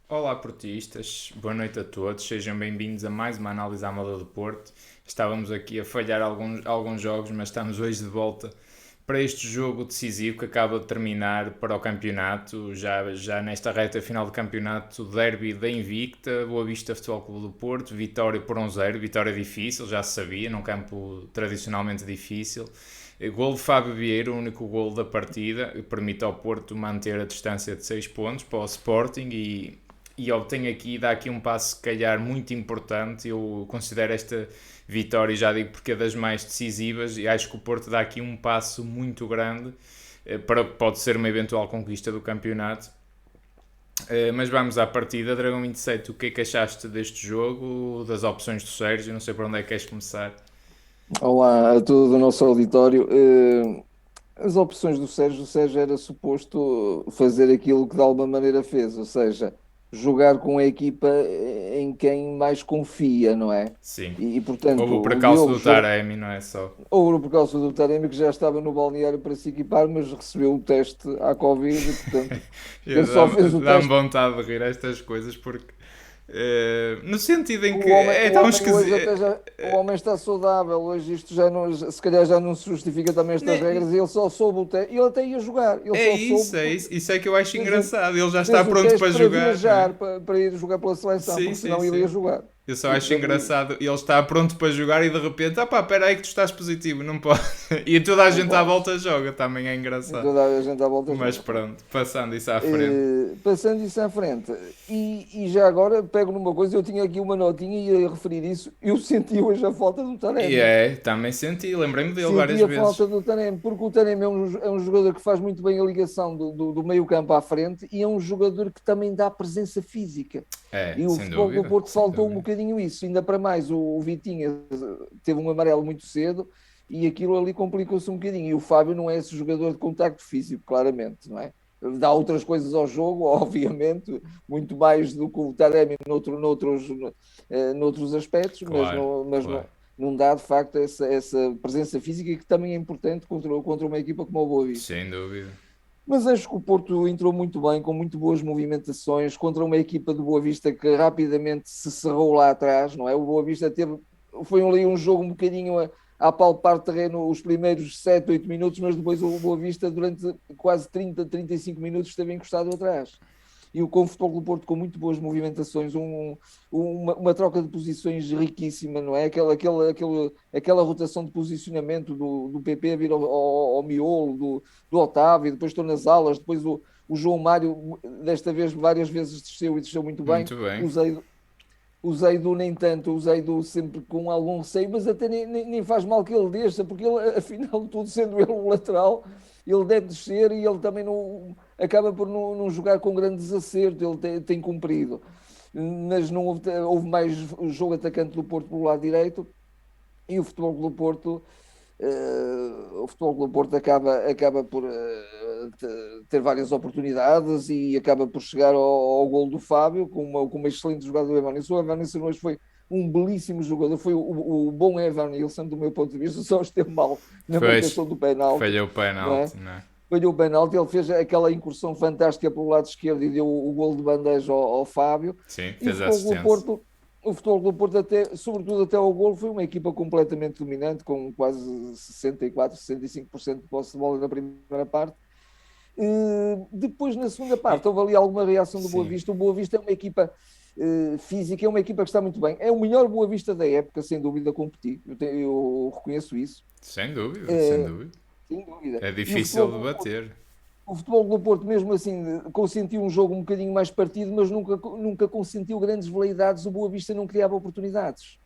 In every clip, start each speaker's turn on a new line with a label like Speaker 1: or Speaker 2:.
Speaker 1: Olá portistas, boa noite a todos, sejam bem-vindos a mais uma análise à moda do Porto. Estávamos aqui a falhar alguns jogos, mas estamos hoje de volta para este jogo decisivo que acaba de terminar para o campeonato. Já nesta reta final do campeonato, derby da Invicta, Boa Vista Futebol Clube do Porto, vitória por 1-0, vitória difícil, já se sabia, num campo tradicionalmente difícil. Gol de Fábio Vieira, o único gol da partida, permite ao Porto manter a distância de 6 pontos para o Sporting e obtém aqui, dá aqui um passo se calhar muito importante. Eu considero esta vitória, e já digo porque é das mais decisivas, e acho que o Porto dá aqui um passo muito grande para o que pode ser uma eventual conquista do campeonato. Mas vamos à partida. Dragão 27, o que é que achaste deste jogo, das opções do Sérgio? Não sei por onde é que queres começar.
Speaker 2: Olá a todo o nosso auditório. As opções do Sérgio, o Sérgio era suposto fazer aquilo que de alguma maneira fez, ou seja, jogar com a equipa em quem mais confia, não é?
Speaker 1: Sim.
Speaker 2: Portanto,
Speaker 1: Houve o
Speaker 2: o
Speaker 1: precalço
Speaker 2: Diogo
Speaker 1: do Taremi, não é só?
Speaker 2: ou por causa do Taremi, que já estava no balneário para se equipar, mas recebeu o teste à Covid, e, portanto, ele só fez o
Speaker 1: Dá-me
Speaker 2: teste.
Speaker 1: vontade de rir a estas coisas porque no sentido em que
Speaker 2: O homem,
Speaker 1: é
Speaker 2: o
Speaker 1: tão
Speaker 2: homem hoje
Speaker 1: esquisito.
Speaker 2: até já, o homem está saudável, hoje isto já não, se calhar já não se justifica também estas regras, e ele só soube ele até ia jogar, ele
Speaker 1: É
Speaker 2: só
Speaker 1: isso,
Speaker 2: soube
Speaker 1: é
Speaker 2: porque
Speaker 1: isso. Isso é que eu acho
Speaker 2: fez
Speaker 1: engraçado. Ele já está
Speaker 2: fez o
Speaker 1: pronto
Speaker 2: teste
Speaker 1: para
Speaker 2: para
Speaker 1: jogar, não é?
Speaker 2: viajar, para ir jogar pela seleção,
Speaker 1: Sim,
Speaker 2: porque
Speaker 1: sim,
Speaker 2: senão ele ia
Speaker 1: sim.
Speaker 2: jogar.
Speaker 1: Eu só
Speaker 2: E
Speaker 1: acho
Speaker 2: portanto,
Speaker 1: engraçado. Ele está pronto para jogar e de repente, ah pá, espera aí que tu estás positivo, não pode. E toda a
Speaker 2: não
Speaker 1: gente à
Speaker 2: podes.
Speaker 1: volta joga, também é
Speaker 2: E
Speaker 1: engraçado.
Speaker 2: toda a gente à volta
Speaker 1: Mas
Speaker 2: joga. Pronto.
Speaker 1: pronto, passando isso à frente.
Speaker 2: Passando isso à frente, e já agora pego numa coisa, eu tinha aqui uma notinha e ia referir isso, eu senti hoje a falta do
Speaker 1: E
Speaker 2: Taremi.
Speaker 1: é, também senti, lembrei-me dele várias
Speaker 2: Senti a
Speaker 1: vezes.
Speaker 2: falta do Taremi, porque o Taremi é um jogador que faz muito bem a ligação do meio campo à frente e é um jogador que também dá presença física.
Speaker 1: É,
Speaker 2: E o
Speaker 1: sem
Speaker 2: Futebol do
Speaker 1: dúvida,
Speaker 2: Porto
Speaker 1: sem
Speaker 2: faltou um
Speaker 1: dúvida.
Speaker 2: bocadinho isso, ainda para mais o Vitinha teve um amarelo muito cedo e aquilo ali complicou-se um bocadinho. E o Fábio não é esse jogador de contacto físico, claramente, não é? Dá outras coisas ao jogo, obviamente, muito mais do que o Taremi noutros aspectos,
Speaker 1: Claro, claro.
Speaker 2: não dá de facto essa presença física que também é importante contra uma equipa como o Boa Vista.
Speaker 1: Sem dúvida.
Speaker 2: Mas acho que o Porto entrou muito bem, com muito boas movimentações, contra uma equipa do Boa Vista que rapidamente se cerrou lá atrás, não é? O Boa Vista foi ali um jogo um bocadinho a palpar terreno os primeiros 7, 8 minutos, mas depois o Boa Vista durante quase 30, 35 minutos esteve encostado atrás. E o Futebol do Porto com muito boas movimentações, uma troca de posições riquíssima, não é? Aquela rotação de posicionamento do PP a vir ao miolo, do Otávio, depois estou nas alas, depois o João Mário, desta vez, várias vezes desceu e desceu muito bem.
Speaker 1: Muito bem.
Speaker 2: O Zaidu nem tanto, o Zaidu sempre com algum receio, mas até nem faz mal que ele desça, porque ele, afinal de tudo, sendo ele o lateral, ele deve descer e ele também não, acaba por não jogar com grande desacerto, ele tem cumprido. Mas não houve mais jogo atacante do Porto pelo lado direito e o Futebol Clube do Porto acaba por ter várias oportunidades e acaba por chegar ao gol do Fábio com uma excelente jogada do Evan. O Evan hoje foi um belíssimo jogador, foi o bom Evan Nilsson, do meu ponto de vista, só esteve mal na
Speaker 1: Pois,
Speaker 2: marcação do penalti,
Speaker 1: falhou o
Speaker 2: não é?
Speaker 1: penalti, não é?
Speaker 2: Falhou o penalti, ele fez aquela incursão fantástica pelo lado esquerdo e deu o gol de bandeja ao Fábio.
Speaker 1: Sim,
Speaker 2: E o
Speaker 1: fez a
Speaker 2: Futebol do
Speaker 1: assistência.
Speaker 2: Porto, o Futebol do Porto até, sobretudo até ao gol, foi uma equipa completamente dominante, com quase 64, 65% de posse de bola na primeira parte. Depois, na segunda
Speaker 1: E-
Speaker 2: parte, houve ali alguma reação do Boa
Speaker 1: sim,
Speaker 2: Vista. O Boa Vista é uma equipa física, é uma equipa que está muito bem. É o melhor Boa Vista da época, sem dúvida, a competir. Eu reconheço isso.
Speaker 1: sem dúvida, sem
Speaker 2: Uh,
Speaker 1: dúvida.
Speaker 2: Sem dúvida.
Speaker 1: É
Speaker 2: E o
Speaker 1: difícil
Speaker 2: Futebol
Speaker 1: de
Speaker 2: do Porto
Speaker 1: bater.
Speaker 2: o Futebol do Porto, mesmo assim, consentiu um jogo um bocadinho mais partido, mas nunca consentiu grandes veleidades. O Boa Vista não criava oportunidades.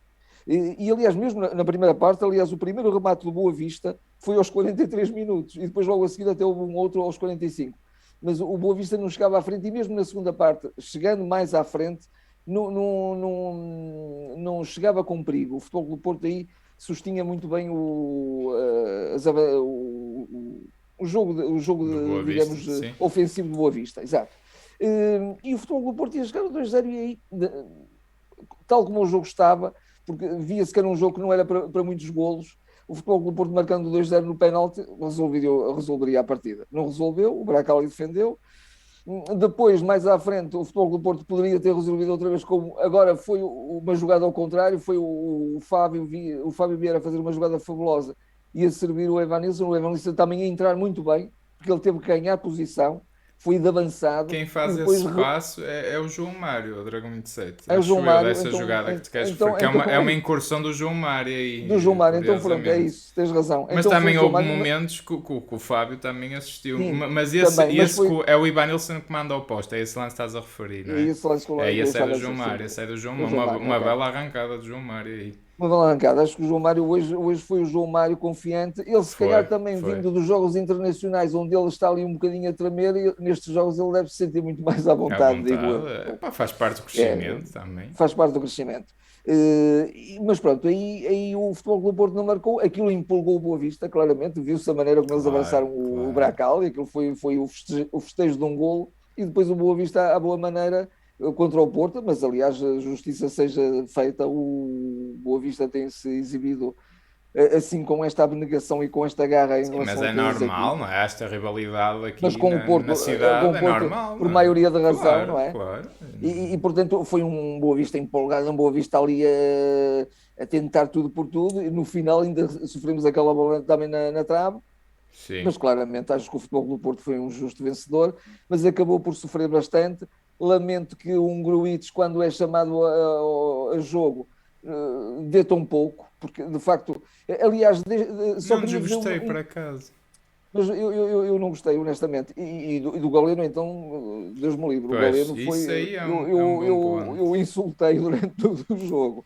Speaker 2: Aliás, mesmo na primeira parte, aliás, o primeiro remate do Boa Vista foi aos 43 minutos e depois, logo a seguir, até houve um outro aos 45. Mas o Boa Vista não chegava à frente e, mesmo na segunda parte, chegando mais à frente, não chegava com perigo. O Futebol do Porto aí sustinha muito bem o jogo
Speaker 1: Do Boa Vista,
Speaker 2: digamos,
Speaker 1: sim.
Speaker 2: ofensivo do Boa Vista, exato. E o Futebol do Porto ia chegar a 2-0 e aí, tal como o jogo estava, porque via-se que era um jogo que não era para muitos golos, o Futebol Clube do Porto marcando 2-0 no penalti resolveria a partida. Não resolveu, o Bracali defendeu. Depois, mais à frente, o Futebol Clube do Porto poderia ter resolvido outra vez, como agora foi uma jogada ao contrário, foi o Fábio Vieira a fazer uma jogada fabulosa e a servir o Evanilson também a entrar muito bem, porque ele teve que ganhar posição, foi de avançado.
Speaker 1: Quem faz esse passo é o João Mário, o Dragão 27.
Speaker 2: É o João Mário,
Speaker 1: dessa
Speaker 2: então,
Speaker 1: jogada que tu queres
Speaker 2: então,
Speaker 1: porque é uma incursão do João Mário aí.
Speaker 2: Do João Mário, então pronto, é isso, tens razão.
Speaker 1: Mas
Speaker 2: então,
Speaker 1: também houve momentos que o Fábio também assistiu.
Speaker 2: Sim,
Speaker 1: mas esse,
Speaker 2: também, mas foi...
Speaker 1: é o Ivanilson que manda ao posto, é esse lance que estás a referir, não é?
Speaker 2: Esse lance que
Speaker 1: esse é do João Mário, esse é do João Mário. Uma bela arrancada do João Mário aí.
Speaker 2: Uma bela arrancada. Acho que o João Mário hoje foi o João Mário confiante. Ele, se calhar, também vindo dos jogos internacionais, onde ele está ali um bocadinho a tremer, e nestes jogos ele deve se sentir muito mais à vontade, digo eu.
Speaker 1: Faz parte do crescimento também.
Speaker 2: Faz parte do crescimento. Mas pronto, aí o Futebol Clube do Porto não marcou, aquilo empolgou o Boa Vista, claramente, viu-se a maneira como eles avançaram o Bracal, e aquilo foi o festejo de um golo, e depois o Boa Vista, à boa maneira, contra o Porto, mas aliás a justiça seja feita, o Boa Vista tem-se exibido assim com esta abnegação e com esta garra em relação
Speaker 1: mas é normal, não é? Esta rivalidade aqui
Speaker 2: mas com o Porto,
Speaker 1: na cidade
Speaker 2: com o Porto,
Speaker 1: normal.
Speaker 2: por maioria de razão,
Speaker 1: claro,
Speaker 2: não é?
Speaker 1: Claro.
Speaker 2: E portanto foi um Boa Vista empolgado, um Boa Vista ali a tentar tudo por tudo, e no final ainda sofremos aquela bola também na trave.
Speaker 1: Sim.
Speaker 2: Mas claramente acho que o Futebol do Porto foi um justo vencedor, mas acabou por sofrer bastante. Lamento que o Gruitch, quando é chamado a jogo, deita um pouco, porque de facto, aliás,
Speaker 1: só não desgostei por acaso.
Speaker 2: Mas eu não gostei, honestamente. E do Galeno, então, Deus me livre. O Galeno foi.
Speaker 1: Isso aí é um
Speaker 2: eu insultei durante todo o jogo.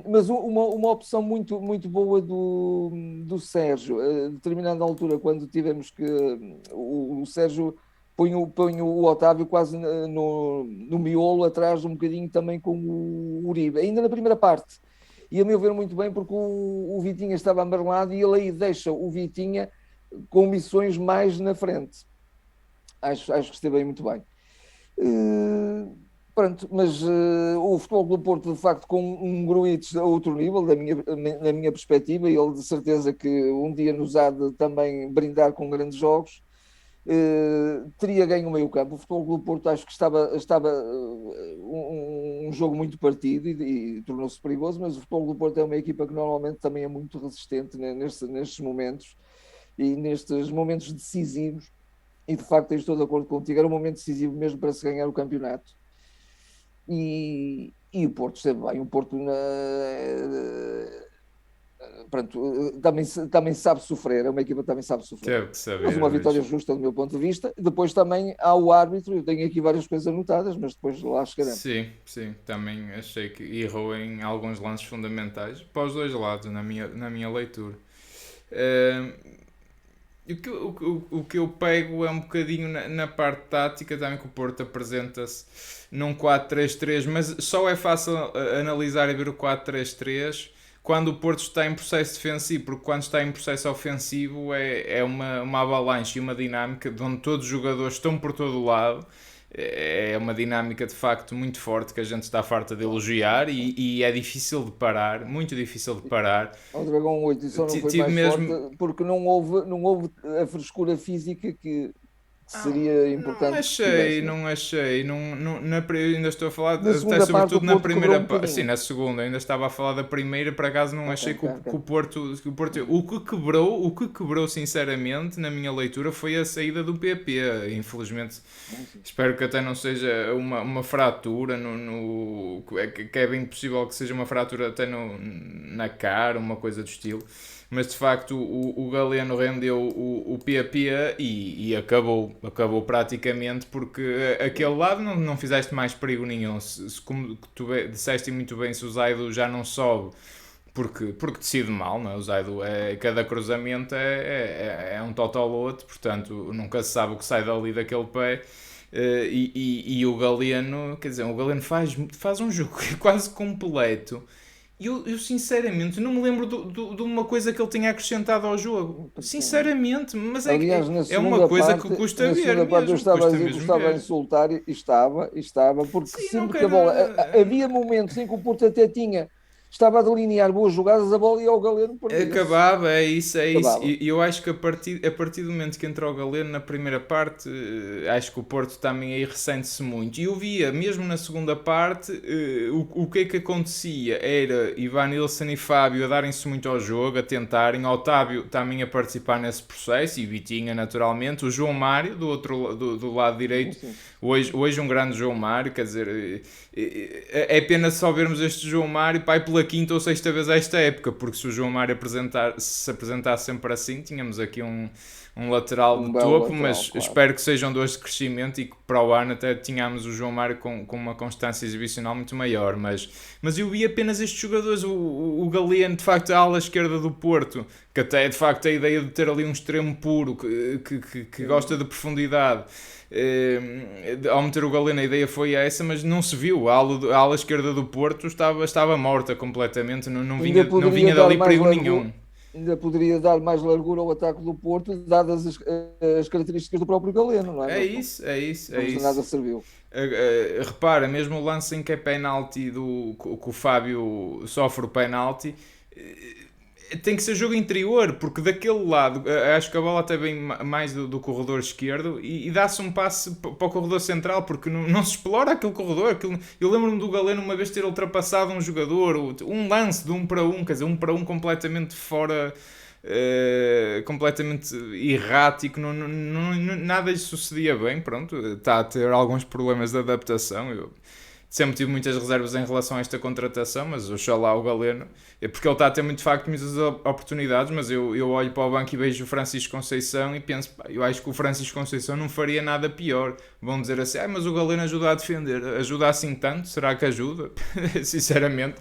Speaker 2: Mas uma opção muito, muito boa do Sérgio, a determinada altura, quando tivemos que. O Sérgio põe o Otávio quase no miolo, atrás um bocadinho também com o Uribe, ainda na primeira parte. E a meu ver, muito bem, porque o Vitinha estava amarelado e ele aí deixa o Vitinha com missões mais na frente. Acho que esteve aí muito bem. Pronto, mas o Futebol do Porto, de facto, com um Gruitch a outro nível, na minha perspectiva, ele de certeza que um dia nos há de também brindar com grandes jogos, teria ganho o meio campo. O Futebol do Porto acho que estava um jogo muito partido e tornou-se perigoso, mas o Futebol do Porto é uma equipa que normalmente também é muito resistente nestes momentos e nestes momentos decisivos, e de facto estou de acordo contigo, era um momento decisivo mesmo para se ganhar o campeonato. E o Porto esteve bem, o Porto pronto, também sabe sofrer, é uma equipa que também sabe sofrer.
Speaker 1: Teve que saber,
Speaker 2: mas uma vitória justa do meu ponto de vista. Depois também há o árbitro, eu tenho aqui várias coisas anotadas, mas depois lá chegaremos.
Speaker 1: Sim, também achei que errou em alguns lances fundamentais, para os dois lados, na minha leitura. O que eu pego é um bocadinho na parte tática, também que o Porto apresenta-se num 4-3-3, mas só é fácil analisar e ver o 4-3-3 quando o Porto está em processo defensivo, porque quando está em processo ofensivo é uma avalanche e uma dinâmica de onde todos os jogadores estão por todo o lado. É uma dinâmica de facto muito forte que a gente está farta de elogiar e é difícil de parar, muito difícil de parar.
Speaker 2: O Dragão 8 só não foi mais mesmo... forte porque não houve a frescura física que seria importante.
Speaker 1: Não achei. Ainda estou a falar até sobretudo na primeira parte. Sim, na segunda. Ainda estava a falar da primeira, por acaso não achei que o Porto. O que quebrou, sinceramente, na minha leitura, foi a saída do PP. Infelizmente, espero que até não seja uma fratura que é bem possível que seja uma fratura até na cara, uma coisa do estilo. Mas de facto o Galeno rendeu o PP e acabou praticamente, porque aquele lado não fizeste mais perigo nenhum. Como tu disseste muito bem, se o Zaido já não sobe porque decide mal, não é? O Zaido cada cruzamento é um totolote, portanto nunca se sabe o que sai dali daquele pé. E o Galeno, quer dizer, o Galeno faz um jogo quase completo. Eu sinceramente não me lembro de uma coisa que ele tenha acrescentado ao jogo. Sinceramente, mas
Speaker 2: aliás,
Speaker 1: é uma coisa que custa ver mesmo.
Speaker 2: Eu estava a dizer que estava a insultar e estava, porque sim, sempre que a bola... Havia momentos em que o Porto até tinha estava a delinear boas jogadas, a bola ia ao Galeno, perdia-se.
Speaker 1: Acabava, é isso, é isso.
Speaker 2: Acabava.
Speaker 1: E eu acho que a partir do momento que entrou o Galeno na primeira parte, acho que o Porto também aí ressente-se muito. E eu via, mesmo na segunda parte, o que é que acontecia? Era Ivan Nilsson e Fábio a darem-se muito ao jogo, a tentarem, Otávio também a participar nesse processo, e Vitinha naturalmente, o João Mário do lado
Speaker 2: Sim,
Speaker 1: direito,
Speaker 2: sim.
Speaker 1: hoje um grande João Mário, quer dizer, é pena só vermos este João Mário pai pela quinta ou sexta vez esta época, porque se o João Mário se apresentasse sempre assim, tínhamos aqui um lateral
Speaker 2: Um
Speaker 1: de
Speaker 2: belo
Speaker 1: topo,
Speaker 2: lateral,
Speaker 1: mas
Speaker 2: claro.
Speaker 1: espero que sejam dois de crescimento e que para o ano até tínhamos o João Mário com uma constância exibicional muito maior, mas eu vi apenas estes jogadores, o Galeno, de facto, a ala esquerda do Porto, que até de facto a ideia de ter ali um extremo puro que gosta de profundidade. Ao meter o Galeno a ideia foi essa, mas não se viu. A ala esquerda do Porto estava morta completamente, não
Speaker 2: Ainda
Speaker 1: não
Speaker 2: poderia
Speaker 1: vinha
Speaker 2: dar
Speaker 1: dali
Speaker 2: mais
Speaker 1: perigo
Speaker 2: largura,
Speaker 1: nenhum.
Speaker 2: ainda poderia dar mais largura ao ataque do Porto, dadas as características do próprio Galeno, não é?
Speaker 1: É
Speaker 2: Mas
Speaker 1: isso, é isso, é
Speaker 2: não de nada
Speaker 1: isso.
Speaker 2: serviu.
Speaker 1: Repara, mesmo o lance em que é penalti que o Fábio sofre o penalti, tem que ser jogo interior, porque daquele lado acho que a bola até vem mais do corredor esquerdo e dá-se um passe para o corredor central, porque não se explora aquele corredor. Eu lembro-me do Galeno uma vez ter ultrapassado um jogador, um lance de 1 para 1, quer dizer, 1 para 1 completamente fora. Completamente errático, nada lhe sucedia bem. Pronto, está a ter alguns problemas de adaptação. Eu sempre tive muitas reservas em relação a esta contratação, mas oxalá o Galeno, porque ele está a ter muito de facto muitas oportunidades, mas eu olho para o banco e vejo o Francisco Conceição e penso, pá, eu acho que o Francisco Conceição não faria nada pior. Vão dizer assim, mas o Galeno ajuda a defender, ajuda assim tanto? Será que ajuda? Sinceramente,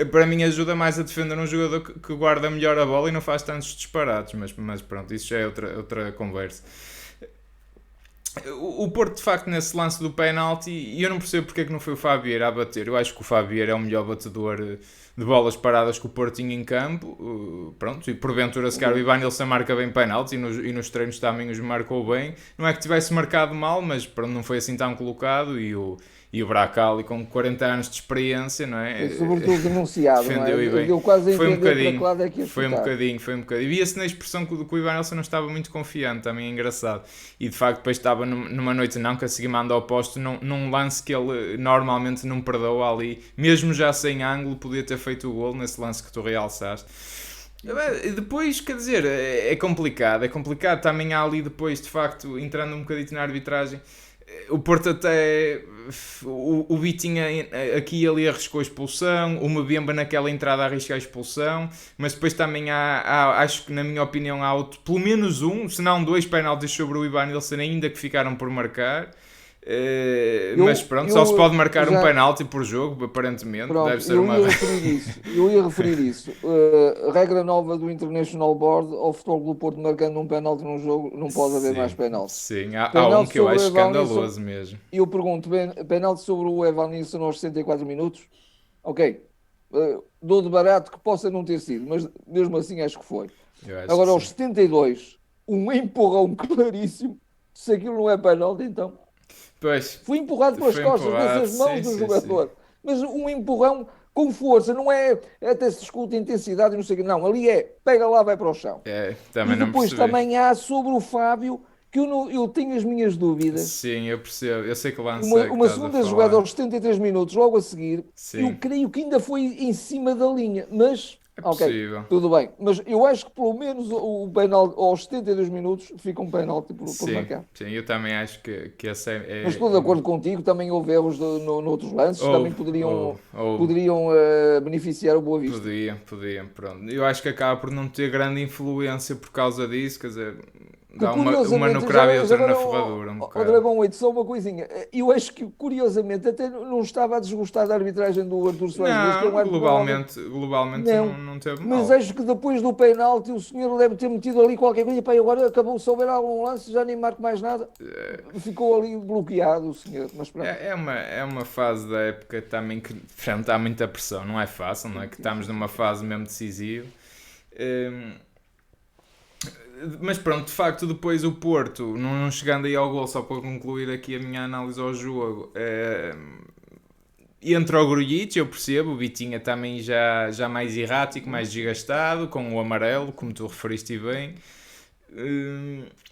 Speaker 1: para mim ajuda mais a defender um jogador que guarda melhor a bola e não faz tantos disparates, mas pronto, isso já é outra conversa. O Porto, de facto, nesse lance do penalti, e eu não percebo porque é que não foi o Fabio a bater. Eu acho que o Fabio é o melhor batedor de bolas paradas que o Porto tinha em campo. Pronto, e porventura, se calhar, o Ivan Nilsson marca bem penalti e nos treinos também os marcou bem. Não é que tivesse marcado mal, mas pronto, não foi assim tão colocado. E o Bracali, com 40 anos de experiência, não
Speaker 2: Foi
Speaker 1: é?
Speaker 2: sobretudo denunciado, não é?
Speaker 1: Defendeu e bem.
Speaker 2: Deu quase a
Speaker 1: Foi um
Speaker 2: entender para que
Speaker 1: bocadinho.
Speaker 2: lado é que ia
Speaker 1: Foi um
Speaker 2: chutar.
Speaker 1: bocadinho, foi um bocadinho. Via-se na expressão que o Ivan Nelson não estava muito confiante, também é engraçado. E de facto depois estava numa noite não, que a seguir manda ao posto num lance que ele normalmente não perdoa ali. Mesmo já sem ângulo, podia ter feito o gol nesse lance que tu realçaste. Depois, quer dizer, é complicado, é complicado. Também há ali depois, de facto, entrando um bocadinho na arbitragem, o Porto até. O Vitinha aqui e ali arriscou a expulsão, o Mbemba naquela entrada arrisca a expulsão, mas depois também acho que na minha opinião há pelo menos se não dois penaltis sobre o Ivan Nilsson ainda que ficaram por marcar. Mas pronto, só se pode marcar um
Speaker 2: Já,
Speaker 1: penalti por jogo, aparentemente, deve
Speaker 2: pronto,
Speaker 1: ser uma.
Speaker 2: eu ia referir isso. Regra nova do International Board, ao Futebol Clube do Porto marcando um penalti num jogo, não pode haver mais
Speaker 1: Sim,
Speaker 2: penaltis.
Speaker 1: sim, há um
Speaker 2: Penalti
Speaker 1: que eu
Speaker 2: sobre o
Speaker 1: acho
Speaker 2: Evanilson,
Speaker 1: escandaloso mesmo.
Speaker 2: e eu pergunto, penalti sobre o Evanilson aos 64 minutos? Ok. Dou de barato que possa não ter sido, mas mesmo assim acho que foi.
Speaker 1: Eu acho que
Speaker 2: Agora aos
Speaker 1: sim.
Speaker 2: 72, um empurrão claríssimo. Se aquilo não é penalti, então.
Speaker 1: Pois,
Speaker 2: Foi empurrado pelas
Speaker 1: foi
Speaker 2: costas,
Speaker 1: empurrado,
Speaker 2: dessas mãos
Speaker 1: sim,
Speaker 2: do
Speaker 1: sim, sim.
Speaker 2: jogador. Mas um empurrão com força, não é até se discute a intensidade e não sei o que. Não, ali é pega lá, vai para o chão.
Speaker 1: Também
Speaker 2: E
Speaker 1: não
Speaker 2: depois
Speaker 1: percebi.
Speaker 2: também há sobre o Fábio, que eu tenho as minhas dúvidas.
Speaker 1: Sim, eu percebo. Eu sei que lance
Speaker 2: Uma,
Speaker 1: é que
Speaker 2: uma
Speaker 1: estás a
Speaker 2: segunda jogada
Speaker 1: falar.
Speaker 2: aos 73 minutos, logo a seguir, eu
Speaker 1: Sim,
Speaker 2: creio que ainda foi em cima da linha, mas,
Speaker 1: é
Speaker 2: ok,
Speaker 1: possível.
Speaker 2: tudo bem. Mas eu acho que pelo menos o penalti aos 72 minutos fica um penalti por
Speaker 1: Sim,
Speaker 2: marcar.
Speaker 1: sim, eu também acho que essa
Speaker 2: Mas estou de acordo contigo, também houve erros noutros lances, também
Speaker 1: ou, ou
Speaker 2: poderiam beneficiar o Boa Vista.
Speaker 1: podiam, pronto. Eu acho que acaba por não ter grande influência por causa disso, quer dizer,
Speaker 2: Que
Speaker 1: dá uma no
Speaker 2: curiosamente,
Speaker 1: cravo e
Speaker 2: já
Speaker 1: outra na
Speaker 2: agora,
Speaker 1: ferradura, um
Speaker 2: ao
Speaker 1: bocado.
Speaker 2: Dragão 8, só uma coisinha. Eu acho que, curiosamente, até não estava a desgostar da arbitragem do Artur Soares Dias, que é um
Speaker 1: Não,
Speaker 2: árbitro que normalmente
Speaker 1: globalmente não,
Speaker 2: não.
Speaker 1: não teve
Speaker 2: Mas
Speaker 1: mal.
Speaker 2: acho que depois do penalti o senhor deve ter metido ali qualquer coisa. Pá, e agora acabou de souber algum lance, já nem marco mais nada. Ficou ali bloqueado o senhor, mas pronto.
Speaker 1: É uma fase da época também que pronto, há muita pressão, não é fácil, não é?
Speaker 2: Sim,
Speaker 1: Que
Speaker 2: sim,
Speaker 1: estamos
Speaker 2: sim,
Speaker 1: numa
Speaker 2: sim.
Speaker 1: fase mesmo decisiva. Hum, Mas pronto, de facto, depois o Porto, não chegando aí ao gol, só para concluir aqui a minha análise ao jogo, entra o Grujic, eu percebo, o Vitinha também já mais errático, mais desgastado, com o amarelo, como tu referiste bem.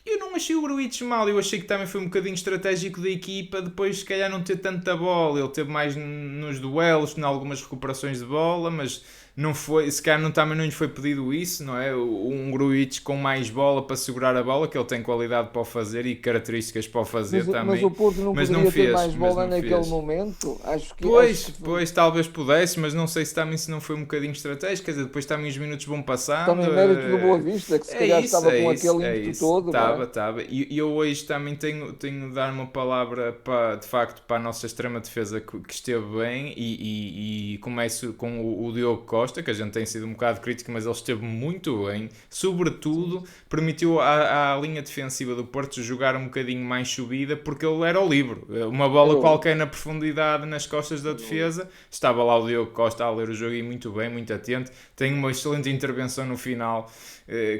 Speaker 1: Eu não achei o Grujic mal, eu achei que também foi um bocadinho estratégico da equipa, depois se calhar não ter tanta bola, ele teve mais nos duelos, em algumas recuperações de bola, mas não foi, se calhar também não lhe foi pedido isso, não é? Um Grujic com mais bola para segurar a bola, que ele tem qualidade para o fazer e características para o fazer
Speaker 2: Mas
Speaker 1: também,
Speaker 2: o Porto não
Speaker 1: mas não
Speaker 2: poderia ter
Speaker 1: fez,
Speaker 2: mais
Speaker 1: mas
Speaker 2: bola
Speaker 1: não
Speaker 2: naquele
Speaker 1: fez.
Speaker 2: momento. Acho
Speaker 1: Pois,
Speaker 2: que
Speaker 1: pois, talvez pudesse, mas não sei se também se não foi um bocadinho estratégico, quer dizer, depois também os minutos vão passando.
Speaker 2: também mérito do Boa Vista, que se
Speaker 1: É
Speaker 2: calhar
Speaker 1: isso,
Speaker 2: estava
Speaker 1: é
Speaker 2: com
Speaker 1: isso,
Speaker 2: aquele
Speaker 1: é
Speaker 2: ímpeto
Speaker 1: isso.
Speaker 2: todo, não é?
Speaker 1: Estava. E eu hoje também tenho de dar uma palavra para, de facto, para a nossa extrema defesa que esteve bem e começo com o Diogo Costa, que a gente tem sido um bocado crítico, mas ele esteve muito bem. Sobretudo, permitiu à linha defensiva do Porto jogar um bocadinho mais subida, porque ele era o livre. Uma bola
Speaker 2: Era
Speaker 1: qualquer na profundidade, nas costas da
Speaker 2: o-
Speaker 1: defesa, estava lá o Diogo Costa a ler o jogo e muito bem, muito atento. Tem uma excelente intervenção no final,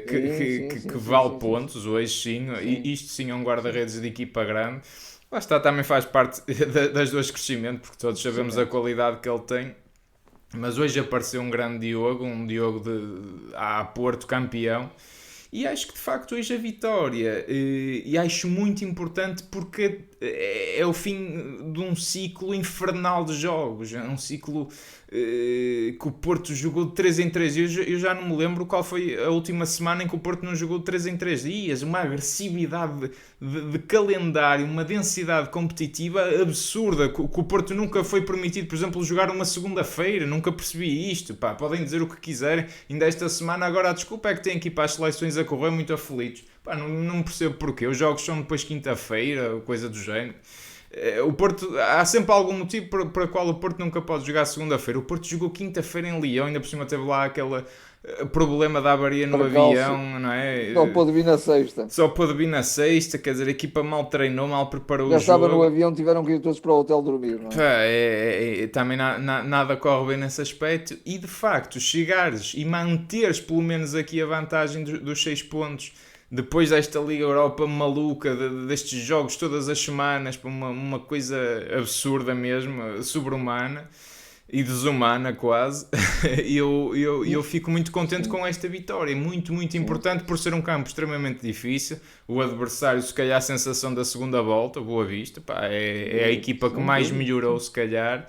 Speaker 2: Sim, sim,
Speaker 1: que
Speaker 2: sim, sim,
Speaker 1: vale
Speaker 2: sim, sim, sim.
Speaker 1: pontos hoje sim,
Speaker 2: Sim,
Speaker 1: e isto sim é um
Speaker 2: sim.
Speaker 1: guarda-redes de equipa grande. Lá está, também faz parte das duas crescimento, porque todos sabemos a
Speaker 2: Crescimento.
Speaker 1: qualidade que ele tem. Mas hoje apareceu um grande Diogo, um Diogo a Porto campeão. E acho que de facto hoje a vitória, e acho muito importante porque é o fim de um ciclo infernal de jogos, é um ciclo que o Porto jogou de 3 em 3. Eu já não me lembro qual foi a última semana em que o Porto não jogou de 3 em 3 dias. Uma agressividade de calendário, uma densidade competitiva absurda, que o Porto nunca foi permitido, por exemplo, jogar uma segunda-feira. Nunca percebi isto. Pá, podem dizer o que quiserem. Ainda esta semana, agora a desculpa é que têm que ir para as seleções a correr muito aflitos. Pá, não percebo porquê. Os jogos são depois quinta-feira, coisa do género. O Porto, há sempre algum motivo para qual o Porto nunca pode jogar segunda-feira. O Porto jogou quinta-feira em Lyon, ainda por cima teve lá aquele problema da avaria no
Speaker 2: Percalço.
Speaker 1: avião, não
Speaker 2: Só
Speaker 1: é?
Speaker 2: pôde vir na sexta.
Speaker 1: Só pôde vir na sexta, quer dizer, a equipa mal treinou, mal preparou o
Speaker 2: Já estava no
Speaker 1: jogo.
Speaker 2: avião, tiveram que ir todos para o hotel dormir, não
Speaker 1: Pá,
Speaker 2: é?
Speaker 1: também nada corre bem nesse aspecto. E de facto, chegares e manteres pelo menos aqui a vantagem dos 6 pontos depois desta Liga Europa maluca, destes jogos todas as semanas, para uma coisa absurda mesmo, sobre-humana e desumana quase. Eu
Speaker 2: Isso,
Speaker 1: fico muito contente
Speaker 2: sim,
Speaker 1: com esta vitória, muito, muito
Speaker 2: sim,
Speaker 1: importante por ser um campo extremamente difícil. O adversário, se calhar, a sensação da segunda volta, Boa Vista, pá, é a equipa que
Speaker 2: sem
Speaker 1: mais
Speaker 2: dúvida.
Speaker 1: melhorou, se calhar.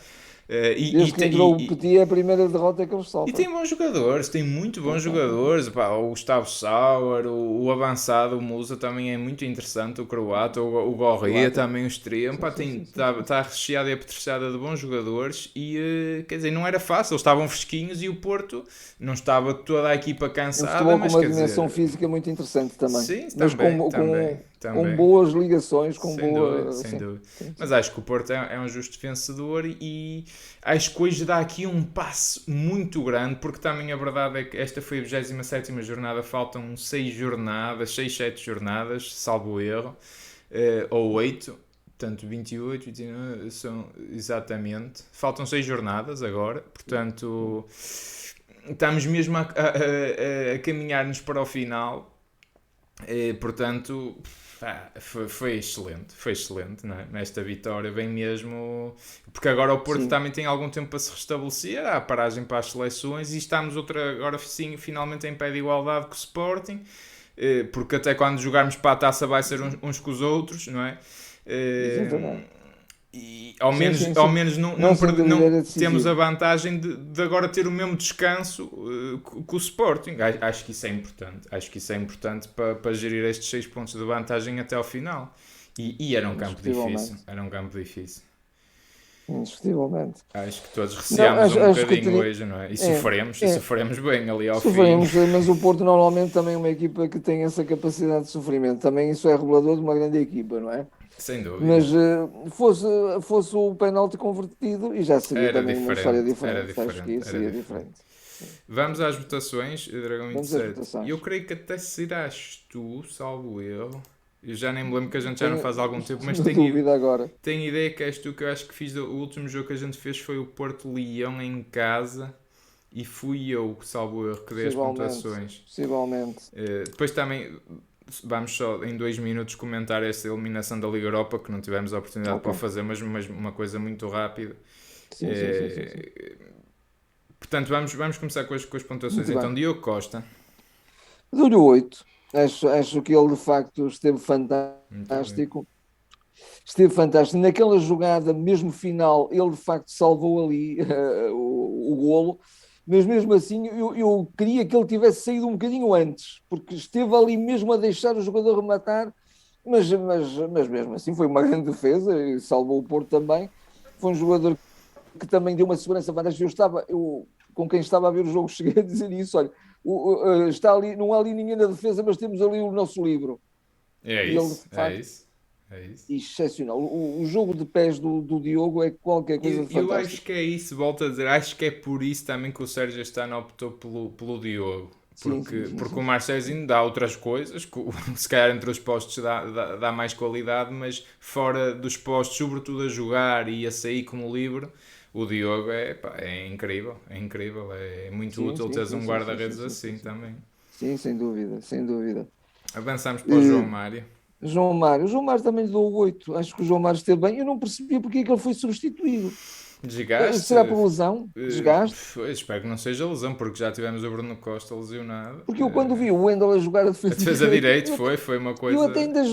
Speaker 1: Eh, e, e,
Speaker 2: Desde que
Speaker 1: te-
Speaker 2: entrou o
Speaker 1: e,
Speaker 2: Petit, é a primeira derrota que eles
Speaker 1: e
Speaker 2: sofrem.
Speaker 1: tem bons jogadores, tem muito bons
Speaker 2: Tem, tem, tem.
Speaker 1: jogadores. Pá, o Gustavo Sauer, o avançado, o Musa também é muito interessante. O croata, o Gorria,
Speaker 2: Croata.
Speaker 1: também o extremo.
Speaker 2: Sim,
Speaker 1: Pá,
Speaker 2: sim, sim, sim, sim.
Speaker 1: está recheada e apetrechada de bons jogadores. E quer dizer, não era fácil, eles estavam fresquinhos e o Porto não estava toda a equipa
Speaker 2: Um
Speaker 1: cansada,
Speaker 2: futebol com
Speaker 1: mas
Speaker 2: uma
Speaker 1: quer
Speaker 2: dimensão
Speaker 1: dizer,
Speaker 2: física muito interessante também.
Speaker 1: sim,
Speaker 2: Mas
Speaker 1: também, também,
Speaker 2: com
Speaker 1: também.
Speaker 2: boas ligações, com
Speaker 1: Sem dúvida,
Speaker 2: boa.
Speaker 1: sem
Speaker 2: Sim,
Speaker 1: dúvida.
Speaker 2: sim,
Speaker 1: Mas
Speaker 2: sim.
Speaker 1: acho que o Porto é um justo vencedor e acho que hoje dá aqui um passo muito grande, porque também a verdade é que esta foi a 27ª jornada, faltam 6 jornadas, 6 7 jornadas, salvo erro, ou 8, portanto 28, 29, são exatamente, faltam 6 jornadas agora, portanto estamos mesmo a caminhar-nos para o final. Portanto, pá, foi excelente, não é? Nesta vitória, bem mesmo, porque agora o Porto
Speaker 2: Sim.
Speaker 1: também tem algum tempo para se restabelecer, há a paragem para as seleções e estamos agora sim, finalmente em pé de igualdade com o Sporting, porque até quando jogarmos para a taça vai ser uns com os outros, não é?
Speaker 2: Exatamente.
Speaker 1: E
Speaker 2: Sim, sim,
Speaker 1: ao
Speaker 2: sim.
Speaker 1: menos
Speaker 2: Não, sem dúvida,
Speaker 1: não
Speaker 2: era
Speaker 1: temos a
Speaker 2: decisivo.
Speaker 1: vantagem de agora ter o mesmo descanso que o Sporting. Acho que isso é importante. Acho que isso é importante para gerir estes 6 pontos de vantagem até ao final. E era um campo difícil.
Speaker 2: Indiscutivelmente.
Speaker 1: Era um campo difícil.
Speaker 2: Indiscutivelmente.
Speaker 1: Acho que todos
Speaker 2: Não,
Speaker 1: receámos um
Speaker 2: acho que
Speaker 1: bocadinho
Speaker 2: teria.
Speaker 1: hoje, não é?
Speaker 2: É,
Speaker 1: E
Speaker 2: é.
Speaker 1: sofremos bem ali ao fim.
Speaker 2: Sofremos, mas o Porto normalmente também é uma equipa que tem essa capacidade de sofrimento. Também isso é revelador de uma grande equipa, não é?
Speaker 1: Sem dúvida.
Speaker 2: Mas fosse o penalti convertido e já seria também uma história
Speaker 1: Era
Speaker 2: diferente. Acho que
Speaker 1: diferente,
Speaker 2: aí
Speaker 1: era
Speaker 2: seria
Speaker 1: diferente.
Speaker 2: diferente. Sim.
Speaker 1: Vamos às votações, Dragão
Speaker 2: Vamos às
Speaker 1: 27. E eu
Speaker 2: votações.
Speaker 1: creio que até serás tu, salvo erro. Eu já nem me lembro que a gente já não
Speaker 2: Tenho
Speaker 1: faz há algum tempo, mas
Speaker 2: na dúvida agora.
Speaker 1: tenho ideia que és tu que eu acho que fiz o último jogo que a gente fez foi o Porto Leão em casa e fui eu, salvo erro, que dei as
Speaker 2: Possivelmente.
Speaker 1: pontuações.
Speaker 2: Possivelmente.
Speaker 1: Depois também vamos só em 2 minutos comentar esta eliminação da Liga Europa que não tivemos a oportunidade
Speaker 2: Ok.
Speaker 1: para o fazer, mas uma coisa muito rápida.
Speaker 2: Sim, sim, sim, sim, sim.
Speaker 1: Portanto, vamos começar com as pontuações.
Speaker 2: Muito bem.
Speaker 1: Então, Diogo Costa.
Speaker 2: Dou-lhe 8. Acho que ele de facto esteve
Speaker 1: Muito bem.
Speaker 2: fantástico. Esteve fantástico. Naquela jogada, mesmo final, ele de facto salvou ali o golo. Mas mesmo assim, eu queria que ele tivesse saído um bocadinho antes, porque esteve ali mesmo a deixar o jogador rematar. Mas mesmo assim, foi uma grande defesa e salvou o Porto também. Foi um jogador que também deu uma segurança fantástica. Com quem estava a ver o jogo, cheguei a dizer isso: olha, está ali, não há ali ninguém na defesa, mas temos ali o nosso livro.
Speaker 1: É
Speaker 2: E ele, de
Speaker 1: isso, é
Speaker 2: facto,
Speaker 1: isso, é isso.
Speaker 2: excepcional. O jogo de pés do Diogo é qualquer coisa
Speaker 1: E
Speaker 2: de
Speaker 1: eu acho
Speaker 2: fantástico.
Speaker 1: que é isso, volto a dizer, acho que é por isso também que o Sérgio Stano optou pelo Diogo.
Speaker 2: Sim, sim,
Speaker 1: Porque,
Speaker 2: sim,
Speaker 1: porque
Speaker 2: sim.
Speaker 1: o Marcezinho dá outras coisas, se calhar entre os postos dá mais qualidade, mas fora dos postos, sobretudo a jogar e a sair como livre, o Diogo pá, é incrível, é muito
Speaker 2: Sim,
Speaker 1: útil
Speaker 2: sim,
Speaker 1: teres
Speaker 2: sim,
Speaker 1: um
Speaker 2: sim, sim, sim,
Speaker 1: guarda-redes
Speaker 2: sim, sim,
Speaker 1: assim
Speaker 2: sim.
Speaker 1: também.
Speaker 2: Sim, sem dúvida, sem dúvida.
Speaker 1: Avançamos para o João
Speaker 2: Eh,
Speaker 1: Mário.
Speaker 2: O João Mário também lhe dou 8. Acho que o João Mário esteve bem. Eu não percebi porque é que ele foi substituído.
Speaker 1: Desgaste?
Speaker 2: Será por lesão? Desgaste?
Speaker 1: Espero que não seja lesão, porque já tivemos o Bruno Costa lesionado.
Speaker 2: Porque eu quando vi o Wendel a jogar a
Speaker 1: A
Speaker 2: defesa
Speaker 1: defesa
Speaker 2: direita,
Speaker 1: direito foi uma
Speaker 2: eu até
Speaker 1: coisa.
Speaker 2: ainda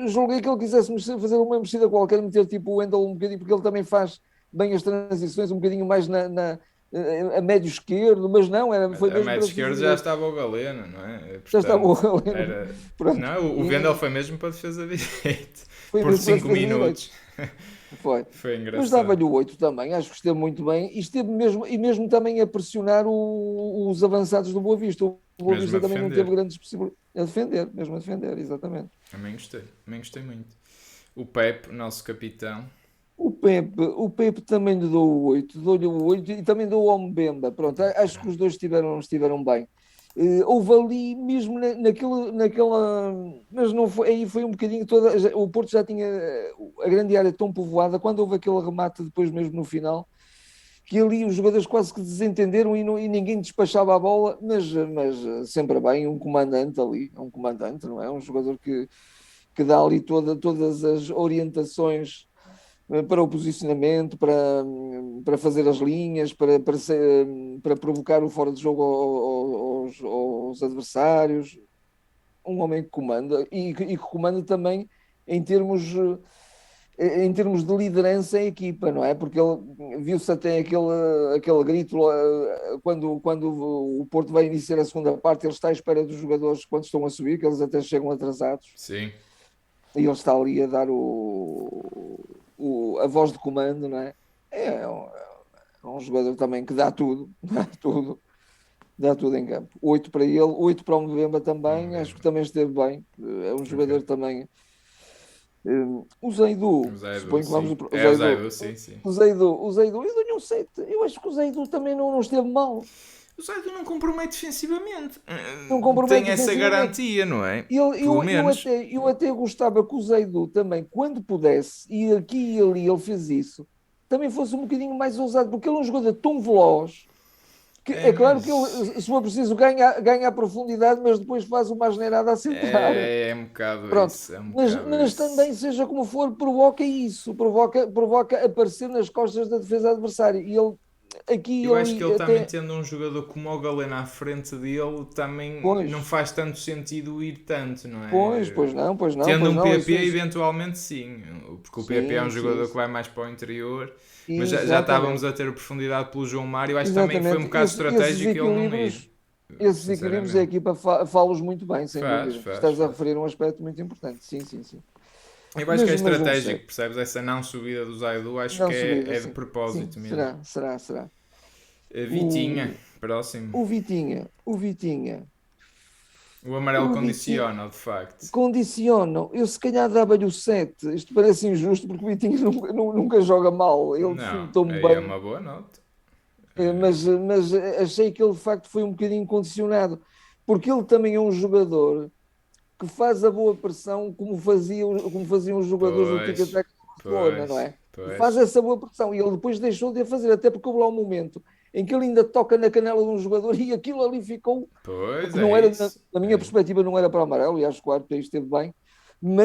Speaker 2: julguei que ele quisesse fazer uma mexida qualquer, meter tipo o Wendel um bocadinho, porque ele também faz bem as transições, um bocadinho mais a médio esquerdo, mas não, foi
Speaker 1: A
Speaker 2: mesmo
Speaker 1: média
Speaker 2: para a defesa
Speaker 1: esquerda já
Speaker 2: direita.
Speaker 1: estava o Galeno, não é?
Speaker 2: Já estava o
Speaker 1: Portanto,
Speaker 2: Galeno.
Speaker 1: era.
Speaker 2: Pronto.
Speaker 1: Não, o Vendel
Speaker 2: E
Speaker 1: foi mesmo para a defesa direito.
Speaker 2: foi
Speaker 1: Por
Speaker 2: mesmo para a
Speaker 1: 5
Speaker 2: defesa direita.
Speaker 1: minutos.
Speaker 2: Foi.
Speaker 1: Foi
Speaker 2: Mas
Speaker 1: engraçado.
Speaker 2: dava-lhe o 8 também, acho que esteve muito bem e esteve mesmo, e mesmo também a pressionar os avançados do Boa Vista. O Boa
Speaker 1: Mesmo a
Speaker 2: Vista também não teve
Speaker 1: defender.
Speaker 2: grandes possibilidades a defender, mesmo a defender, exatamente.
Speaker 1: Também gostei muito. O Pepe, nosso capitão.
Speaker 2: O Pepe também lhe dou o 8, dou-lhe o 8 e também dou ao Mbemba. Pronto, acho que
Speaker 1: Ok.
Speaker 2: os dois estiveram bem. Houve ali mesmo naquela. Mas não foi, aí foi um bocadinho toda. O Porto já tinha a grande área tão povoada, quando houve aquele remate depois mesmo no final, que ali os jogadores quase que desentenderam e ninguém despachava a bola, mas sempre bem, um comandante ali, um comandante, não é? Um jogador que dá ali todas as orientações para o posicionamento, para fazer as linhas, para provocar o fora de jogo aos adversários. Um homem que comanda e que comanda também em termos, em termos de liderança em equipa, não é? Porque ele viu-se até aquele grito quando o Porto vai iniciar a segunda parte, ele está à espera dos jogadores quando estão a subir, que eles até chegam atrasados,
Speaker 1: Sim.
Speaker 2: e ele está ali a dar a voz de comando, não é? É um jogador também que dá tudo, dá tudo em campo. 8 para ele, 8 para o Mbemba
Speaker 1: Vamos
Speaker 2: também, acho
Speaker 1: ver.
Speaker 2: que também esteve bem. É um
Speaker 1: Ok.
Speaker 2: jogador também. O Zaidu,
Speaker 1: O Zaidu,
Speaker 2: suponho que vamos.
Speaker 1: sim.
Speaker 2: O
Speaker 1: É o
Speaker 2: Zaidu,
Speaker 1: Zaidu, sim, sim.
Speaker 2: o Zaidu, eu dou-lhe um 7. Eu acho que o Zaidu também não esteve mal.
Speaker 1: O Zaidu não compromete defensivamente.
Speaker 2: Não compromete
Speaker 1: Tem essa
Speaker 2: defensivamente.
Speaker 1: garantia, não é?
Speaker 2: Eu,
Speaker 1: Pelo
Speaker 2: eu, eu,
Speaker 1: menos.
Speaker 2: até, eu até gostava que o Zaidu também, quando pudesse, e aqui e ali ele fez isso, também fosse um bocadinho mais ousado, porque ele é um jogador tão veloz que
Speaker 1: É,
Speaker 2: é claro que
Speaker 1: mas.
Speaker 2: ele, se for preciso, ganha a profundidade, mas depois faz uma asneirada a centrar.
Speaker 1: É um bocado
Speaker 2: Pronto.
Speaker 1: isso. É um
Speaker 2: Mas,
Speaker 1: bocado
Speaker 2: mas
Speaker 1: isso.
Speaker 2: também, seja como for, provoca isso, provoca aparecer nas costas da defesa adversária. E ele, aqui e
Speaker 1: Eu acho que
Speaker 2: ali,
Speaker 1: ele também
Speaker 2: até.
Speaker 1: tendo um jogador como o Galeno à frente dele, também
Speaker 2: Pois,
Speaker 1: não faz tanto sentido ir tanto, não é?
Speaker 2: pois não, pois não,
Speaker 1: Tendo
Speaker 2: pois
Speaker 1: um
Speaker 2: não.
Speaker 1: PP, eventualmente sim, porque o PP é um
Speaker 2: Sim, sim,
Speaker 1: jogador que
Speaker 2: sim.
Speaker 1: vai mais para o interior, mas já estávamos
Speaker 2: Exatamente.
Speaker 1: a ter profundidade pelo João Mário. Acho que também foi um
Speaker 2: Exatamente.
Speaker 1: bocado
Speaker 2: Esses
Speaker 1: estratégico ele não ir,
Speaker 2: equilíbrios, esses equilíbrios a
Speaker 1: sinceramente.
Speaker 2: equipa fala-os muito bem, sem
Speaker 1: Faz,
Speaker 2: dúvida.
Speaker 1: faz,
Speaker 2: Estás a
Speaker 1: faz.
Speaker 2: referir um aspecto muito importante. Sim, sim, sim.
Speaker 1: Eu acho que é
Speaker 2: Mas um
Speaker 1: estratégico,
Speaker 2: 7.
Speaker 1: percebes? Essa não subida do Zaidu, acho que
Speaker 2: Não subida,
Speaker 1: é de
Speaker 2: sim. Sim,
Speaker 1: propósito mesmo.
Speaker 2: será.
Speaker 1: Vitinha,
Speaker 2: O,
Speaker 1: próximo.
Speaker 2: o Vitinha,
Speaker 1: O amarelo
Speaker 2: o Vitinha,
Speaker 1: condiciona, de facto.
Speaker 2: condicionam. Eu se calhar dava-lhe o 7. Isto parece injusto porque o Vitinha nunca joga mal. Ele define
Speaker 1: Não,
Speaker 2: tão
Speaker 1: aí é
Speaker 2: bem.
Speaker 1: uma boa nota.
Speaker 2: Mas achei que ele de facto foi um bocadinho condicionado. Porque ele também é um jogador que faz a boa pressão como faziam os jogadores do
Speaker 1: Pois,
Speaker 2: Tic-Tac do Barcelona, não
Speaker 1: pois,
Speaker 2: é? Faz
Speaker 1: pois.
Speaker 2: essa boa pressão e ele depois deixou de a fazer, até porque houve lá um momento em que ele ainda toca na canela de um jogador e aquilo ali ficou,
Speaker 1: Pois,
Speaker 2: que
Speaker 1: é
Speaker 2: não era, na,
Speaker 1: isso.
Speaker 2: na minha
Speaker 1: É.
Speaker 2: perspectiva, não era para o amarelo, e acho que o árbitro esteve bem,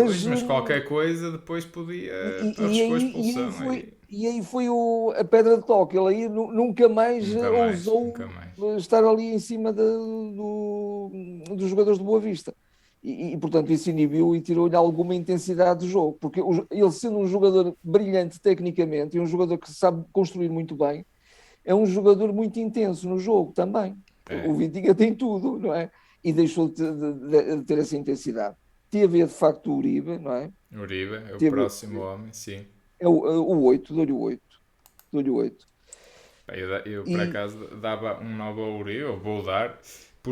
Speaker 1: Pois,
Speaker 2: Mas
Speaker 1: mas qualquer coisa depois podia.
Speaker 2: e
Speaker 1: Arriscou a
Speaker 2: aí,
Speaker 1: expulsão. Aí.
Speaker 2: foi a pedra de toque. Ele aí nunca mais
Speaker 1: Nunca mais, nunca
Speaker 2: ousou
Speaker 1: mais.
Speaker 2: estar ali em cima dos jogadores do Boa Vista. Portanto, isso inibiu e tirou-lhe alguma intensidade do jogo, porque ele sendo um jogador brilhante tecnicamente e um jogador que sabe construir muito bem, é um jogador muito intenso no jogo também.
Speaker 1: É.
Speaker 2: O Vitinha tem tudo, não é? E deixou de ter essa intensidade. Teve, de facto, o Uribe, não é?
Speaker 1: Uribe é o
Speaker 2: Teve,
Speaker 1: próximo homem, sim.
Speaker 2: o 8, dou-lhe o 8. Dou-lhe o 8.
Speaker 1: Pá, eu, por
Speaker 2: E,
Speaker 1: acaso dava um 9 ao Uribe, eu vou dar,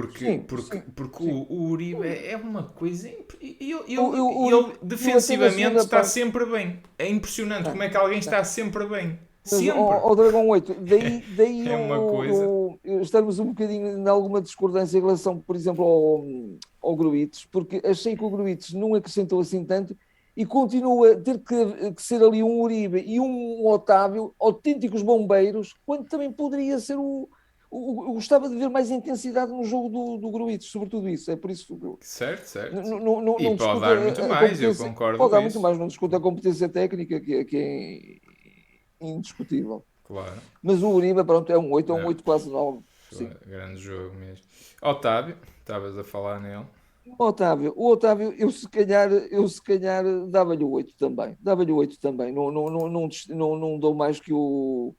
Speaker 2: sim, sim,
Speaker 1: porque
Speaker 2: sim.
Speaker 1: o Uribe é uma coisa.
Speaker 2: Uribe,
Speaker 1: Ele
Speaker 2: eu até na
Speaker 1: defensivamente
Speaker 2: segunda
Speaker 1: está
Speaker 2: parte.
Speaker 1: sempre bem. É impressionante como
Speaker 2: Tá,
Speaker 1: é que alguém
Speaker 2: tá.
Speaker 1: está sempre bem.
Speaker 2: Mas
Speaker 1: Sempre!
Speaker 2: ao Dragão 8, daí
Speaker 1: É uma coisa.
Speaker 2: estamos um bocadinho em alguma discordância em relação, por exemplo, ao Gruites, porque achei que o Gruites não acrescentou assim tanto e continua a ter que ser ali um Uribe e um Otávio, autênticos bombeiros, quando também poderia ser eu gostava de ver mais intensidade no jogo do Gruites, sobretudo isso. É por isso que
Speaker 1: Certo, certo. E
Speaker 2: não
Speaker 1: pode
Speaker 2: discuto
Speaker 1: dar muito
Speaker 2: a
Speaker 1: mais, eu
Speaker 2: competência,
Speaker 1: concordo
Speaker 2: pode
Speaker 1: com
Speaker 2: dar muito
Speaker 1: isso.
Speaker 2: mais, não discuto a competência técnica, que é indiscutível.
Speaker 1: Claro.
Speaker 2: Mas o Uribe, pronto, é um
Speaker 1: Não,
Speaker 2: 8 quase 9.
Speaker 1: foi
Speaker 2: Sim.
Speaker 1: grande jogo mesmo. Otávio, estavas a falar nele.
Speaker 2: O Otávio, eu se calhar dava-lhe o 8 também. Dava-lhe o 8 também. Não dou mais que o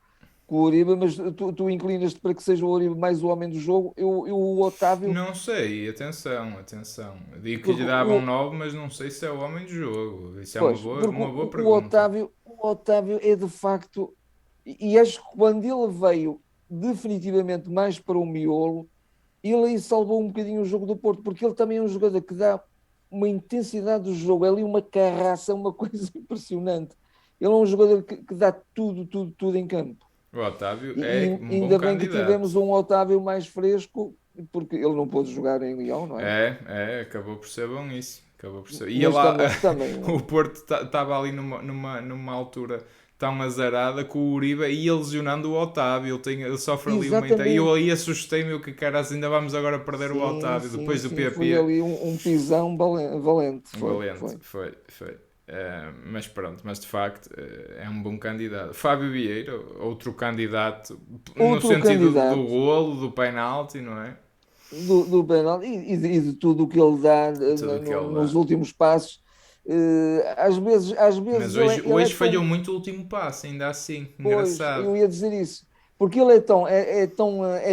Speaker 2: Uribe, mas tu inclinas-te para que seja o Uribe mais o homem do jogo. O Otávio,
Speaker 1: Não sei, atenção, atenção. Digo que lhe
Speaker 2: porque
Speaker 1: dava um 9, mas não sei se é o homem do jogo. Isso é
Speaker 2: pois, porque
Speaker 1: uma boa pergunta.
Speaker 2: O Otávio é de facto, e acho que quando ele veio definitivamente mais para o miolo, ele aí salvou um bocadinho o jogo do Porto, porque ele também é um jogador que dá uma intensidade do jogo, é ali uma carraça, uma coisa impressionante. Ele é um jogador que dá tudo, tudo, tudo em campo.
Speaker 1: O Otávio
Speaker 2: E
Speaker 1: é um bom
Speaker 2: ainda bem que
Speaker 1: candidato.
Speaker 2: tivemos um Otávio mais fresco, porque ele não pôde jogar em Lyon, não é?
Speaker 1: Acabou por ser bom isso. Acabou por ser. E
Speaker 2: Mas
Speaker 1: lá,
Speaker 2: também
Speaker 1: o Porto estava ali numa altura tão azarada com o Uribe ia lesionando o Otávio. Ele sofre ali uma. E eu
Speaker 2: exatamente.
Speaker 1: aí assustei-me, o que caras, ainda vamos agora perder o
Speaker 2: Sim,
Speaker 1: Otávio.
Speaker 2: sim,
Speaker 1: Depois do
Speaker 2: sim. Foi
Speaker 1: PP.
Speaker 2: ali um pisão valente. Foi,
Speaker 1: Valente,
Speaker 2: foi.
Speaker 1: foi. Mas pronto, mas de facto é um bom candidato. Fábio Vieira, outro candidato, no
Speaker 2: Outro
Speaker 1: sentido do
Speaker 2: candidato
Speaker 1: golo, do penalti, não é?
Speaker 2: do penalti e de tudo o que ele dá
Speaker 1: Tudo o que ele
Speaker 2: nos
Speaker 1: dá.
Speaker 2: últimos passos. Às vezes
Speaker 1: Mas
Speaker 2: ele é
Speaker 1: hoje falhou
Speaker 2: tão.
Speaker 1: muito o último passo, ainda assim.
Speaker 2: Pois,
Speaker 1: Engraçado.
Speaker 2: eu ia dizer isso. Porque ele é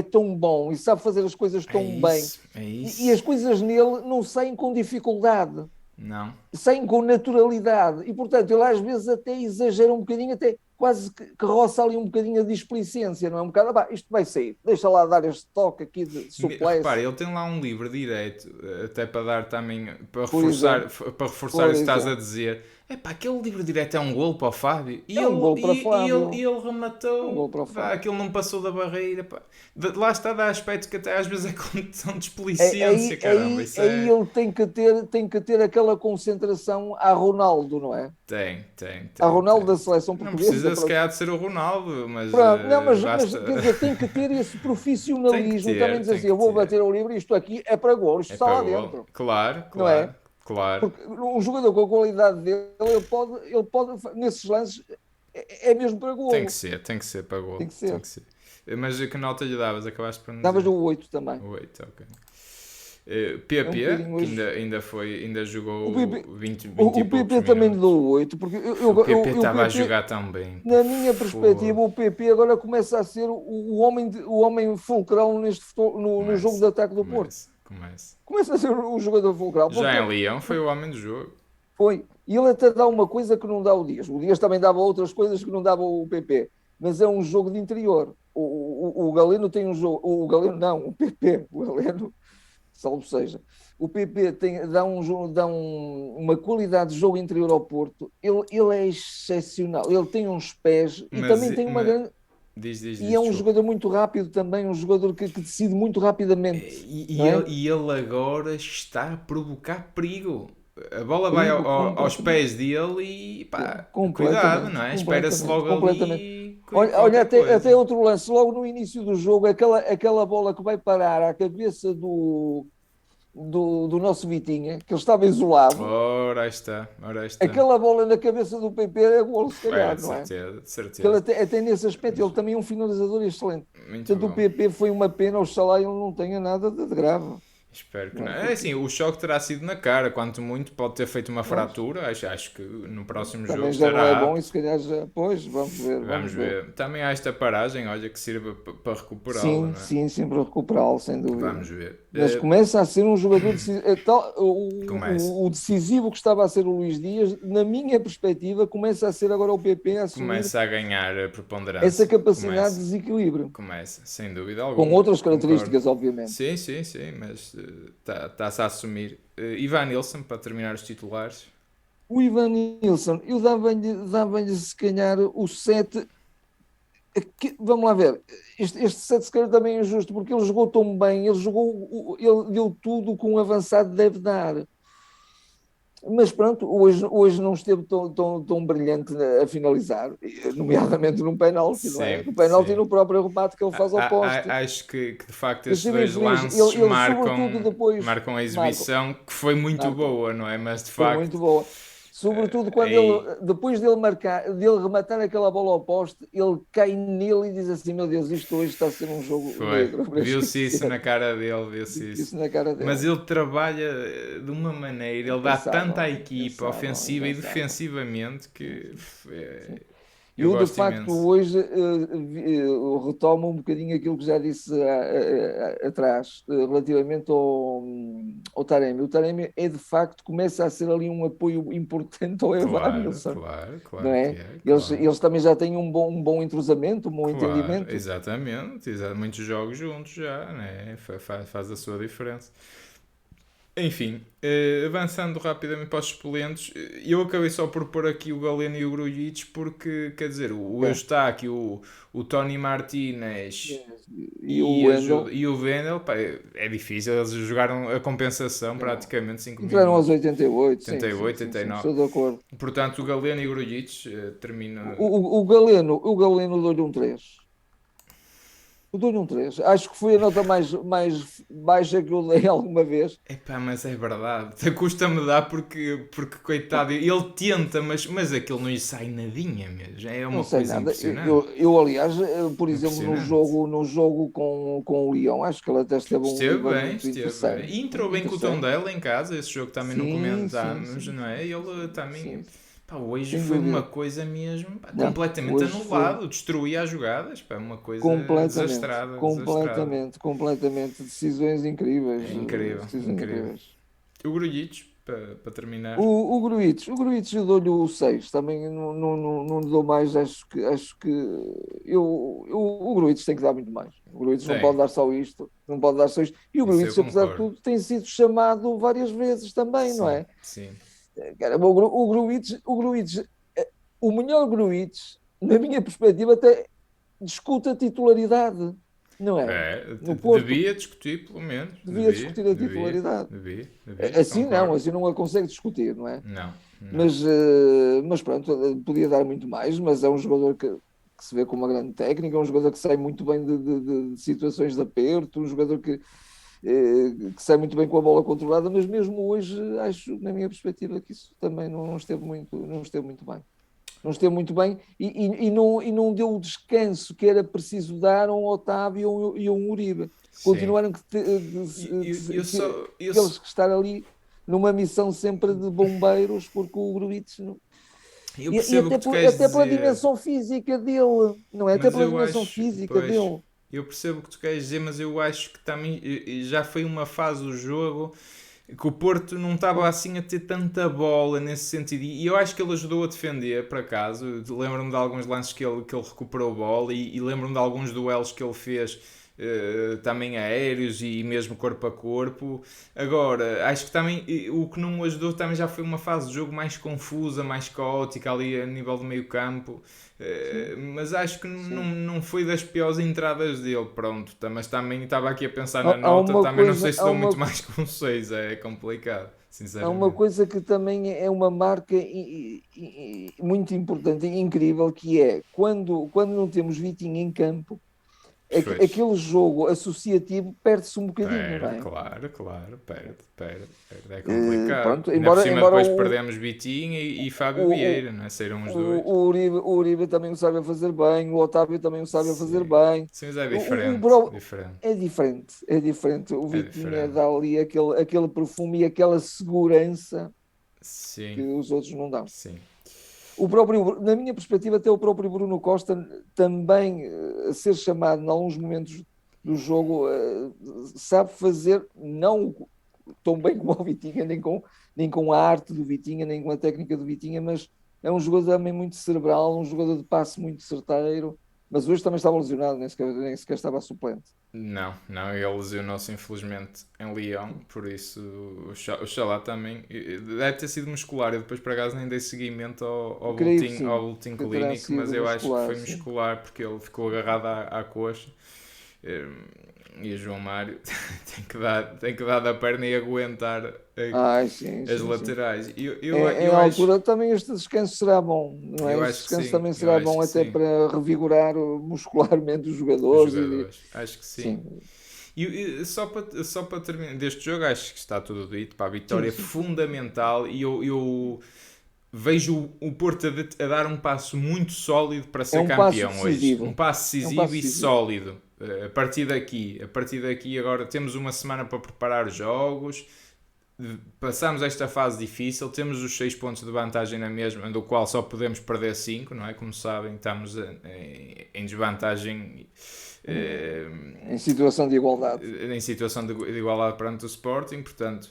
Speaker 2: tão bom e sabe fazer as coisas
Speaker 1: É
Speaker 2: tão bem.
Speaker 1: isso, é
Speaker 2: E as
Speaker 1: isso.
Speaker 2: coisas nele não saem com dificuldade.
Speaker 1: Não.
Speaker 2: Saem com naturalidade. E, portanto, ele às vezes até exagera um bocadinho, até quase que roça ali um bocadinho a displicência, não é? Um bocado, isto vai sair, deixa lá dar este toque aqui de
Speaker 1: Repare,
Speaker 2: suplesse,
Speaker 1: ele tem lá um livro direto, até para dar também,
Speaker 2: por exemplo.
Speaker 1: para reforçar
Speaker 2: Por
Speaker 1: isso que estás a
Speaker 2: exemplo.
Speaker 1: dizer. Epá, aquele livro direto é um golo para o Fábio. E
Speaker 2: É um
Speaker 1: ele,
Speaker 2: gol para
Speaker 1: e
Speaker 2: Fábio.
Speaker 1: ele
Speaker 2: É um gol
Speaker 1: rematou.
Speaker 2: para
Speaker 1: Pá,
Speaker 2: Fábio.
Speaker 1: aquilo não passou da barreira. Pá. Lá está, dá aspecto que até às vezes é condição de
Speaker 2: Aí,
Speaker 1: displicência, caramba.
Speaker 2: aí,
Speaker 1: Isso
Speaker 2: aí
Speaker 1: é.
Speaker 2: ele tem que ter aquela concentração a Ronaldo, não é? A Ronaldo da seleção
Speaker 1: Não
Speaker 2: portuguesa,
Speaker 1: precisa se
Speaker 2: pronto.
Speaker 1: calhar de ser o Ronaldo, mas
Speaker 2: Pronto, não, mas
Speaker 1: basta.
Speaker 2: quer dizer, tem que ter esse
Speaker 1: Tem que
Speaker 2: profissionalismo também
Speaker 1: ter,
Speaker 2: dizer
Speaker 1: tem
Speaker 2: assim,
Speaker 1: que
Speaker 2: eu vou
Speaker 1: ter.
Speaker 2: bater ao livre, isto aqui é para gol, isto
Speaker 1: É
Speaker 2: está
Speaker 1: para
Speaker 2: lá
Speaker 1: gol.
Speaker 2: dentro,
Speaker 1: Claro,
Speaker 2: não é?
Speaker 1: claro, claro.
Speaker 2: Porque um jogador com a qualidade dele, ele pode nesses lances, é mesmo para golo,
Speaker 1: Tem que ser para
Speaker 2: tem
Speaker 1: golo,
Speaker 2: que
Speaker 1: tem
Speaker 2: ser.
Speaker 1: que ser. Mas que nota lhe davas? Acabaste por não
Speaker 2: Davas
Speaker 1: dizer.
Speaker 2: o 8 também,
Speaker 1: O 8, ok.
Speaker 2: é um
Speaker 1: PP,
Speaker 2: bocadinho
Speaker 1: que
Speaker 2: hoje.
Speaker 1: ainda
Speaker 2: O
Speaker 1: jogou
Speaker 2: PP,
Speaker 1: 20
Speaker 2: o,
Speaker 1: e
Speaker 2: o
Speaker 1: poucos
Speaker 2: PP também lhe
Speaker 1: minutos.
Speaker 2: dou o 8 porque
Speaker 1: O PP
Speaker 2: o
Speaker 1: estava a
Speaker 2: PP,
Speaker 1: jogar tão bem, pá.
Speaker 2: na minha perspectiva, o PP agora começa a ser o homem fulcral no jogo
Speaker 1: Começa,
Speaker 2: de ataque do Porto.
Speaker 1: começa.
Speaker 2: Começa a ser o jogador fulcral,
Speaker 1: Já
Speaker 2: porque
Speaker 1: em Leão foi o homem do jogo.
Speaker 2: foi. E ele até dá uma coisa que não dá o Dias. O Dias também dava outras coisas que não dava o PP. Mas é um jogo de interior. O Galeno tem um jogo. O Galeno não, o PP. O Galeno, salvo seja. O PP dá uma qualidade de jogo interior ao Porto. Ele é excepcional. Ele tem uns pés e
Speaker 1: Mas,
Speaker 2: também tem uma
Speaker 1: mas
Speaker 2: grande. E
Speaker 1: diz,
Speaker 2: é um
Speaker 1: desculpa.
Speaker 2: jogador muito rápido também, um jogador que decide muito rapidamente, não é?
Speaker 1: E ele agora está a provocar perigo. A bola vai
Speaker 2: Perigo
Speaker 1: aos
Speaker 2: completamente.
Speaker 1: pés dele e pá, cuidado,
Speaker 2: Completamente,
Speaker 1: não é? Espera-se
Speaker 2: completamente,
Speaker 1: logo
Speaker 2: completamente.
Speaker 1: ali
Speaker 2: Olha,
Speaker 1: qualquer
Speaker 2: até
Speaker 1: coisa.
Speaker 2: outro lance, logo no início do jogo, aquela bola que vai parar à cabeça do nosso Vitinha, que ele estava isolado,
Speaker 1: Ora, aí está, ora, aí está.
Speaker 2: aquela bola na cabeça do PP é golo, se
Speaker 1: É,
Speaker 2: calhar,
Speaker 1: de
Speaker 2: não é?
Speaker 1: certeza, de
Speaker 2: Que ele
Speaker 1: certeza.
Speaker 2: até nesse aspecto, ele também é um finalizador excelente.
Speaker 1: Muito
Speaker 2: Portanto, o
Speaker 1: bom.
Speaker 2: PP foi uma pena, oxalá ele não tenha nada de grave,
Speaker 1: Espero que
Speaker 2: não
Speaker 1: não.
Speaker 2: é?
Speaker 1: É
Speaker 2: Porque,
Speaker 1: assim, o choque terá sido na cara, quanto muito pode ter feito uma
Speaker 2: pois,
Speaker 1: fratura. Acho que no próximo jogo
Speaker 2: também já não é
Speaker 1: estará
Speaker 2: bom e
Speaker 1: apto.
Speaker 2: se calhar já, pois, vamos ver,
Speaker 1: Vamos
Speaker 2: vamos ver.
Speaker 1: ver. Também há esta paragem, olha, que sirva para recuperá-lo,
Speaker 2: Sim,
Speaker 1: não é?
Speaker 2: sim, sempre recuperá-lo, sem dúvida.
Speaker 1: Vamos ver.
Speaker 2: Mas começa a ser um jogador decisivo.
Speaker 1: Começa.
Speaker 2: O decisivo que estava a ser o Luís Dias, na minha perspectiva, começa a ser agora o PP a assumir
Speaker 1: Começa a ganhar a
Speaker 2: essa
Speaker 1: preponderância.
Speaker 2: capacidade de
Speaker 1: Começa.
Speaker 2: desequilíbrio,
Speaker 1: Começa, sem dúvida
Speaker 2: com
Speaker 1: alguma.
Speaker 2: outras
Speaker 1: Concordo.
Speaker 2: características, obviamente.
Speaker 1: Sim, sim, sim, mas está-se a assumir. Ivan Nilsson, para terminar os titulares.
Speaker 2: O Ivan Nilsson, eu dava-lhe se calhar o 7. Vamos lá ver, este 7 se calhar também é injusto, porque ele jogou tão bem, ele jogou, ele deu tudo que um avançado deve dar. Mas pronto, hoje não esteve tão brilhante a finalizar, nomeadamente num penalti, não é?
Speaker 1: Sim,
Speaker 2: No penalti e
Speaker 1: sim.
Speaker 2: no próprio remate que ele faz ao poste.
Speaker 1: Acho que de facto
Speaker 2: Eu
Speaker 1: esses
Speaker 2: estive
Speaker 1: dois
Speaker 2: infeliz.
Speaker 1: lances
Speaker 2: Ele sobretudo, depois,
Speaker 1: marcam a
Speaker 2: Marco,
Speaker 1: exibição que foi muito
Speaker 2: Marco,
Speaker 1: boa, não é? Mas de
Speaker 2: foi muito
Speaker 1: facto,
Speaker 2: boa. Sobretudo quando
Speaker 1: aí
Speaker 2: ele, depois dele marcar, dele rematar aquela bola ao poste, ele cai nele e diz assim: Meu Deus, isto hoje está a ser um jogo
Speaker 1: foi.
Speaker 2: negro para
Speaker 1: Viu-se isso na
Speaker 2: esquecer.
Speaker 1: cara dele, viu-se
Speaker 2: Disse
Speaker 1: isso.
Speaker 2: isso na cara
Speaker 1: Mas
Speaker 2: dele.
Speaker 1: ele trabalha de uma maneira, ele dá tanto à equipa,
Speaker 2: Impensável,
Speaker 1: ofensiva e
Speaker 2: impensável.
Speaker 1: defensivamente,
Speaker 2: Sim,
Speaker 1: que
Speaker 2: sim, sim.
Speaker 1: eu
Speaker 2: Eu, de
Speaker 1: gosto
Speaker 2: facto,
Speaker 1: imenso.
Speaker 2: hoje retomo um bocadinho aquilo que já disse atrás, relativamente ao Taremi. O Taremi é, de facto, começa a ser ali um apoio importante ao Evan
Speaker 1: Claro,
Speaker 2: Nilsson,
Speaker 1: claro,
Speaker 2: não
Speaker 1: claro que
Speaker 2: é?
Speaker 1: é,
Speaker 2: Eles,
Speaker 1: claro.
Speaker 2: eles também já têm um bom entrosamento, um bom
Speaker 1: Claro,
Speaker 2: entendimento.
Speaker 1: exatamente, muitos jogos juntos já, né? Faz a sua diferença. Enfim, avançando rapidamente para os suplentes, eu acabei só por pôr aqui o Galeno e o Grujic porque, quer dizer, o
Speaker 2: É.
Speaker 1: Eustáquio, o Tony Martínez
Speaker 2: E o Wendel
Speaker 1: e o Vendel, pá, é difícil, eles jogaram a compensação
Speaker 2: entraram,
Speaker 1: praticamente 5
Speaker 2: entraram aos
Speaker 1: minutos,
Speaker 2: 88, sim, sim,
Speaker 1: 88,
Speaker 2: sim, sim,
Speaker 1: 89.
Speaker 2: estou de acordo.
Speaker 1: Portanto, o Galeno e o Grujic terminam.
Speaker 2: O Galeno deu-lhe um 3. Eu dou-lhe um 3. Acho que foi a nota mais baixa que eu dei alguma vez.
Speaker 1: Epá, mas é verdade. Custa-me dar porque coitado, ele tenta, mas aquilo não lhe sai nadinha mesmo. É
Speaker 2: Não
Speaker 1: uma
Speaker 2: sei
Speaker 1: coisa
Speaker 2: nada.
Speaker 1: impressionante.
Speaker 2: Aliás, por exemplo, no
Speaker 1: Impressionante.
Speaker 2: jogo, no jogo com o Lyon, acho que ele até esteve um
Speaker 1: Esteve
Speaker 2: nível
Speaker 1: bem,
Speaker 2: muito
Speaker 1: esteve bem.
Speaker 2: interessante.
Speaker 1: E entrou
Speaker 2: Muito
Speaker 1: bem com o
Speaker 2: interessante.
Speaker 1: Tondela em casa, esse jogo também não
Speaker 2: Sim, sim,
Speaker 1: comentámos,
Speaker 2: sim,
Speaker 1: não é?
Speaker 2: sim,
Speaker 1: Ele
Speaker 2: sim,
Speaker 1: também,
Speaker 2: sim.
Speaker 1: pá, hoje
Speaker 2: Sem
Speaker 1: foi uma
Speaker 2: dúvida.
Speaker 1: coisa mesmo, pá,
Speaker 2: Não,
Speaker 1: completamente
Speaker 2: hoje foi
Speaker 1: anulado, destruía as jogadas, pá, uma coisa
Speaker 2: completamente,
Speaker 1: desastrada, desastrada.
Speaker 2: completamente, completamente. Decisões incríveis.
Speaker 1: É incrível,
Speaker 2: Decisões
Speaker 1: incrível.
Speaker 2: incríveis.
Speaker 1: O Grujic, para terminar.
Speaker 2: O Gruitch eu dou-lhe o 6, também não lhe dou mais, acho que o Gruitch tem que dar muito mais. O Gruitch não
Speaker 1: Tem,
Speaker 2: pode dar só isto, não pode dar só isto. E o
Speaker 1: isso eu
Speaker 2: Gruitch, apesar de
Speaker 1: concordo.
Speaker 2: tudo, tem sido chamado várias vezes também, não
Speaker 1: Sim,
Speaker 2: é?
Speaker 1: sim.
Speaker 2: Cara, o melhor Gruitch, na minha perspectiva, até discute a titularidade, não é?
Speaker 1: É,
Speaker 2: No Porto,
Speaker 1: devia discutir, pelo menos.
Speaker 2: devia
Speaker 1: Devia,
Speaker 2: discutir a
Speaker 1: devia,
Speaker 2: titularidade.
Speaker 1: devia, devia,
Speaker 2: Assim não,
Speaker 1: concordo.
Speaker 2: assim não a consegue discutir, não é?
Speaker 1: Não, não.
Speaker 2: Mas pronto, podia dar muito mais, mas é um jogador que se vê com uma grande técnica, é um jogador que sai muito bem de situações de aperto, um jogador que sai muito bem com a bola controlada, mas mesmo hoje acho, na minha perspectiva, que isso também não esteve muito bem. Não esteve muito bem e não deu o descanso que era preciso dar a um Otávio e a um Uribe.
Speaker 1: Sim.
Speaker 2: Continuaram
Speaker 1: Eu só. Eu,
Speaker 2: que eles que estar ali numa missão sempre de bombeiros, porque o Gruitch
Speaker 1: eu
Speaker 2: e
Speaker 1: percebo o
Speaker 2: até,
Speaker 1: que tu queres
Speaker 2: até pela
Speaker 1: dizer,
Speaker 2: dimensão física dele, não é? Até
Speaker 1: mas
Speaker 2: pela
Speaker 1: eu
Speaker 2: dimensão
Speaker 1: acho.
Speaker 2: física
Speaker 1: Pois.
Speaker 2: dele.
Speaker 1: Eu percebo o que tu queres dizer, mas eu acho que também já foi uma fase do jogo que o Porto não estava assim a ter tanta bola nesse sentido. E eu acho que ele ajudou a defender, por acaso. Lembro-me de alguns lances que ele recuperou a bola e lembro-me de alguns duelos que ele fez. Também aéreos e mesmo corpo a corpo. Agora, acho que também o que não o ajudou também já foi uma fase de jogo mais confusa, mais caótica ali a nível do meio campo.
Speaker 2: Sim,
Speaker 1: Mas acho que
Speaker 2: sim.
Speaker 1: não foi das piores entradas dele, pronto. Mas também estava aqui a pensar na
Speaker 2: Há
Speaker 1: nota,
Speaker 2: uma
Speaker 1: também não sei
Speaker 2: coisa,
Speaker 1: se
Speaker 2: há
Speaker 1: dou muito
Speaker 2: uma,
Speaker 1: mais que um 6, é complicado,
Speaker 2: há uma
Speaker 1: sinceramente.
Speaker 2: coisa que também é uma marca muito importante e incrível, que é quando não temos Vitinho em campo,
Speaker 1: Pois.
Speaker 2: aquele jogo associativo perde-se um bocadinho, não
Speaker 1: Perde,
Speaker 2: é?
Speaker 1: claro, perde. É complicado.
Speaker 2: Pronto,
Speaker 1: Ainda por cima
Speaker 2: embora
Speaker 1: depois perdemos Vitinha e Fábio
Speaker 2: o,
Speaker 1: Vieira, não é? Saíram os dois.
Speaker 2: o Uribe também o sabe a fazer bem, o Otávio também o sabe a fazer
Speaker 1: Sim.
Speaker 2: bem.
Speaker 1: Sim, mas é
Speaker 2: O, o, o
Speaker 1: diferente,
Speaker 2: Bro-
Speaker 1: diferente.
Speaker 2: é diferente, é diferente. O
Speaker 1: É
Speaker 2: Vitinha
Speaker 1: diferente.
Speaker 2: dá ali aquele perfume e aquela segurança que
Speaker 1: Sim,
Speaker 2: os outros não dão.
Speaker 1: sim.
Speaker 2: Na minha perspectiva, até o próprio Bruno Costa também, a ser chamado em alguns momentos do jogo, sabe fazer, não tão bem como o Vitinha, nem com a arte do Vitinha, nem com a técnica do Vitinha, mas é um jogador também muito cerebral, um jogador de passe muito certeiro, mas hoje também estava lesionado, nem sequer estava suplente.
Speaker 1: Não, ele lesionou-se infelizmente em Lyon, por isso o Xalá também deve ter sido muscular. Eu depois por acaso nem dei seguimento ao
Speaker 2: Creio que
Speaker 1: boletim,
Speaker 2: sim,
Speaker 1: ao boletim
Speaker 2: que terá
Speaker 1: clínico, mas
Speaker 2: sido
Speaker 1: eu acho que
Speaker 2: muscular,
Speaker 1: foi
Speaker 2: sim.
Speaker 1: muscular porque ele ficou agarrado à coxa. E o João Mário tem que dar da perna e aguentar
Speaker 2: Ai, sim,
Speaker 1: as
Speaker 2: sim, sim.
Speaker 1: laterais.
Speaker 2: Em altura também este descanso será bom, não é?
Speaker 1: Eu
Speaker 2: Este
Speaker 1: acho que
Speaker 2: descanso
Speaker 1: sim,
Speaker 2: também
Speaker 1: eu
Speaker 2: será
Speaker 1: acho
Speaker 2: bom
Speaker 1: que
Speaker 2: até
Speaker 1: sim.
Speaker 2: para revigorar muscularmente os
Speaker 1: Os
Speaker 2: jogadores
Speaker 1: jogadores, acho que sim.
Speaker 2: sim,
Speaker 1: E só para terminar, deste jogo acho que está tudo dito. Para a
Speaker 2: sim,
Speaker 1: vitória é
Speaker 2: sim.
Speaker 1: fundamental e eu vejo o Porto a dar um passo muito sólido para
Speaker 2: É
Speaker 1: ser
Speaker 2: um passo
Speaker 1: campeão hoje. Um
Speaker 2: decisivo.
Speaker 1: passo
Speaker 2: É um
Speaker 1: decisivo
Speaker 2: passo
Speaker 1: e
Speaker 2: decisivo.
Speaker 1: sólido. A partir daqui agora temos uma semana para preparar os jogos. Passamos esta fase difícil, temos os 6 pontos de vantagem na mesma, do qual só podemos perder 5, não é? Como sabem, estamos em desvantagem, eh,
Speaker 2: Em situação de igualdade.
Speaker 1: em situação de igualdade perante o Sporting, portanto,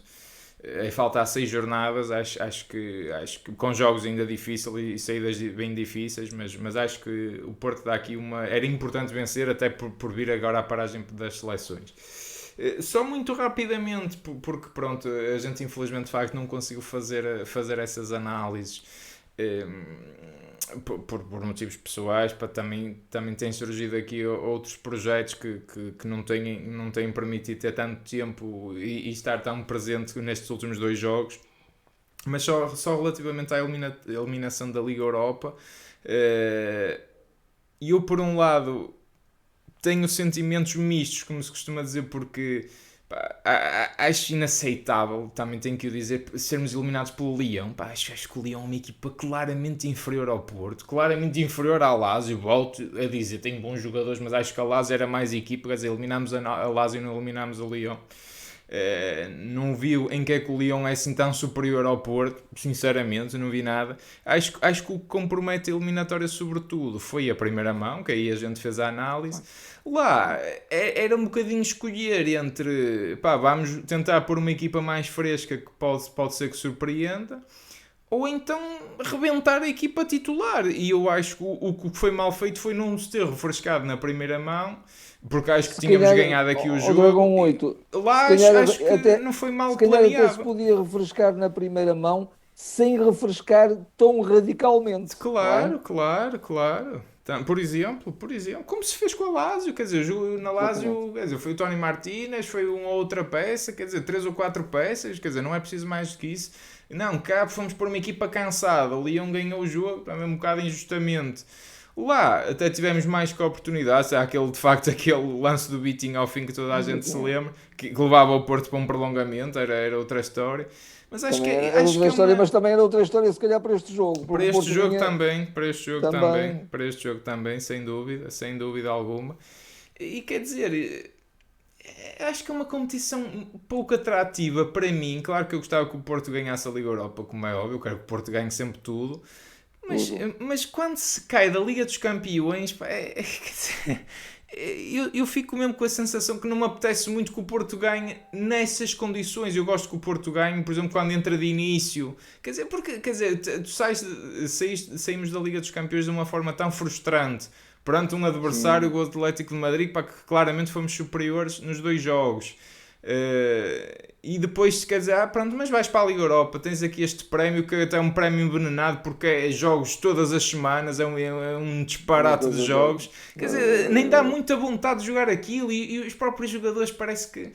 Speaker 1: falta 6 jornadas, acho que com jogos ainda difíceis e saídas bem difíceis, mas acho que o Porto dá aqui era importante vencer, até por vir agora a paragem das seleções. Só muito rapidamente, porque pronto, a gente infelizmente de facto não conseguiu fazer essas análises por motivos pessoais. Também têm surgido aqui outros projetos que não têm permitido ter tanto tempo e estar tão presente nestes últimos 2 jogos. Mas só relativamente à eliminação da Liga Europa, e eu por um lado tenho sentimentos mistos, como se costuma dizer, porque pá, acho inaceitável, também tenho que o dizer, sermos eliminados pelo Lyon. Pá, acho que o Lyon é uma equipa claramente inferior ao Porto, claramente inferior ao Lazio. Volto a dizer, tem bons jogadores, mas acho que a Lazio era mais equipa. Quer dizer, eliminámos a Lazio e não eliminámos o Lyon. Não vi em que é que o Lyon é assim tão superior ao Porto, sinceramente, não vi nada. Acho que o que compromete a eliminatória, sobretudo, foi a primeira mão, que aí a gente fez a análise. Lá era um bocadinho escolher entre pá, vamos tentar pôr uma equipa mais fresca que pode ser que surpreenda, ou então rebentar a equipa titular. E eu acho que o que foi mal feito foi não se ter refrescado na primeira mão, porque acho que
Speaker 2: Se
Speaker 1: tínhamos
Speaker 2: calhar,
Speaker 1: ganhado aqui o
Speaker 2: o
Speaker 1: jogo.
Speaker 2: Dragão
Speaker 1: E
Speaker 2: 8 se
Speaker 1: lá
Speaker 2: calhar
Speaker 1: acho que
Speaker 2: até,
Speaker 1: não foi
Speaker 2: se
Speaker 1: mal
Speaker 2: calhar até se
Speaker 1: planeado.
Speaker 2: podia refrescar na primeira mão sem refrescar tão radicalmente, não é?
Speaker 1: Claro. Então, por exemplo, como se fez com a Lazio, quer dizer, na
Speaker 2: Exatamente.
Speaker 1: Lazio, quer dizer, foi o Tony Martínez, foi uma outra peça, quer dizer, 3 ou 4 peças, quer dizer, não é preciso mais do que isso. Não, cá fomos por uma equipa cansada, o Lyon ganhou o jogo, também um bocado injustamente. Lá até tivemos mais que oportunidades, há de facto aquele lance do Vitinho ao fim que toda a gente se
Speaker 2: Exatamente.
Speaker 1: lembra, que levava o Porto para um prolongamento, era outra história. Mas acho que,
Speaker 2: Também era
Speaker 1: acho
Speaker 2: outra
Speaker 1: que é
Speaker 2: história,
Speaker 1: uma,
Speaker 2: mas também era outra história, se calhar, para este jogo,
Speaker 1: para
Speaker 2: porque o
Speaker 1: este
Speaker 2: Porto
Speaker 1: jogo
Speaker 2: vinha
Speaker 1: também, para este jogo também,
Speaker 2: também.
Speaker 1: para este jogo também, sem dúvida alguma. E quer dizer, acho que é uma competição pouco atrativa para mim. Claro que eu gostava que o Porto ganhasse a Liga Europa, como é óbvio, eu quero que o Porto ganhe sempre tudo. Mas,
Speaker 2: Tudo.
Speaker 1: mas quando se cai da Liga dos Campeões, pá, quer dizer, eu fico mesmo com a sensação que não me apetece muito que o Porto ganhe nessas condições. Eu gosto que o Porto ganhe, por exemplo, quando entra de início. Quer dizer, porque quer dizer, tu saímos da Liga dos Campeões de uma forma tão frustrante perante um adversário,
Speaker 2: Sim.
Speaker 1: o Atlético de Madrid, para que claramente fomos superiores nos 2 jogos. E depois quer dizer, pronto, mas vais para a Liga Europa, tens aqui este prémio que até é um prémio envenenado porque é jogos todas as semanas, é um
Speaker 2: Uma
Speaker 1: disparate de
Speaker 2: coisa doida.
Speaker 1: jogos, quer dizer, nem dá muita vontade de jogar aquilo e os próprios jogadores parece que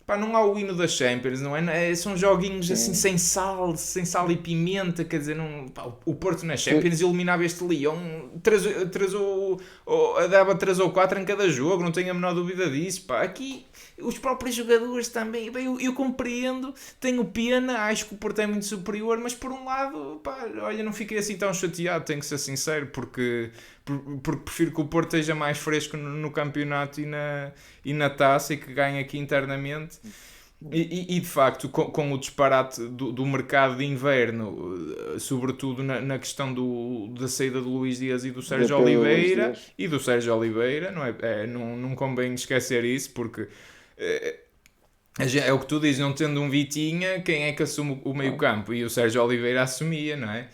Speaker 1: pá, não há o hino da Champions, não é? São joguinhos assim
Speaker 2: Sim.
Speaker 1: sem sal e pimenta, quer dizer, não, pá, o Porto na
Speaker 2: Sim.
Speaker 1: Champions eliminava este Lyon, dava 3 ou 4 em cada jogo, não tenho a menor dúvida disso, pá. Aqui os próprios jogadores também, bem, eu compreendo, tenho pena, acho que o Porto é muito superior, mas por um lado, pá, olha, não fiquei assim tão chateado, tenho que ser sincero, porque prefiro que o Porto esteja mais fresco no campeonato e na taça e que ganhe aqui internamente. E de facto, com o disparate do mercado de inverno, sobretudo na questão da saída do Luís Dias e do
Speaker 2: De
Speaker 1: Sérgio
Speaker 2: Pedro Luís
Speaker 1: Oliveira,
Speaker 2: Dias.
Speaker 1: não, não convém esquecer isso, porque eh, é o que tu dizes, não tendo um Vitinha, quem é que assume o meio
Speaker 2: Claro.
Speaker 1: campo? E o Sérgio Oliveira assumia, não é?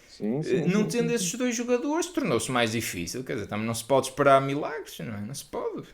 Speaker 2: Sim, sim,
Speaker 1: Não
Speaker 2: sim,
Speaker 1: tendo
Speaker 2: sim,
Speaker 1: esses
Speaker 2: sim.
Speaker 1: dois jogadores, tornou-se mais difícil. Quer dizer, também não se pode esperar milagres, não é? Não se pode.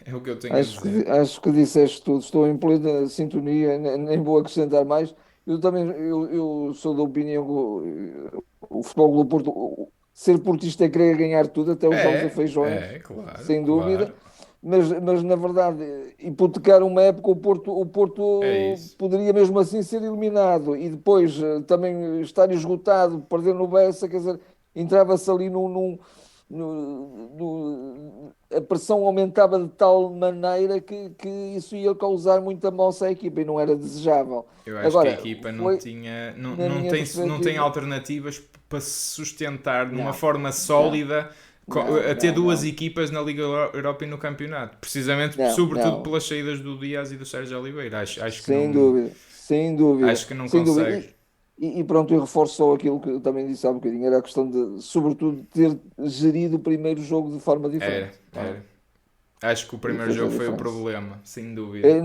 Speaker 1: É o que eu tenho a dizer.
Speaker 2: Acho que disseste tudo, estou em plena sintonia, nem vou acrescentar mais. Eu também eu sou da opinião que o Futebol do Porto, ser portista é querer ganhar tudo, até os jogos a feijões,
Speaker 1: Claro,
Speaker 2: sem dúvida,
Speaker 1: claro.
Speaker 2: mas na verdade, hipotecar uma época, o
Speaker 1: É
Speaker 2: Porto
Speaker 1: isso.
Speaker 2: poderia mesmo assim ser eliminado e depois também estar esgotado, perder no Bessa, quer dizer, entrava-se ali a pressão aumentava de tal maneira que isso ia causar muita moça à equipa e não era desejável.
Speaker 1: Eu acho que a
Speaker 2: Agora,
Speaker 1: equipa não
Speaker 2: foi,
Speaker 1: tinha,
Speaker 2: na minha
Speaker 1: não tem
Speaker 2: perspectiva,
Speaker 1: alternativas para se sustentar numa
Speaker 2: não,
Speaker 1: forma
Speaker 2: não,
Speaker 1: sólida a ter
Speaker 2: não,
Speaker 1: duas
Speaker 2: não,
Speaker 1: equipas na Liga Europa e no campeonato. Precisamente,
Speaker 2: não,
Speaker 1: sobretudo
Speaker 2: não,
Speaker 1: pelas saídas do Dias e do Sérgio Oliveira.
Speaker 2: sem dúvida, sem dúvida,
Speaker 1: acho que não
Speaker 2: sem dúvida.
Speaker 1: consegue.
Speaker 2: E pronto, eu reforço só aquilo que eu também disse há bocadinho, era a questão de, sobretudo, ter gerido o primeiro jogo de forma diferente, não é?
Speaker 1: Era. Acho que o
Speaker 2: E
Speaker 1: primeiro
Speaker 2: fez a
Speaker 1: jogo foi o
Speaker 2: diferença.
Speaker 1: problema, sem dúvida.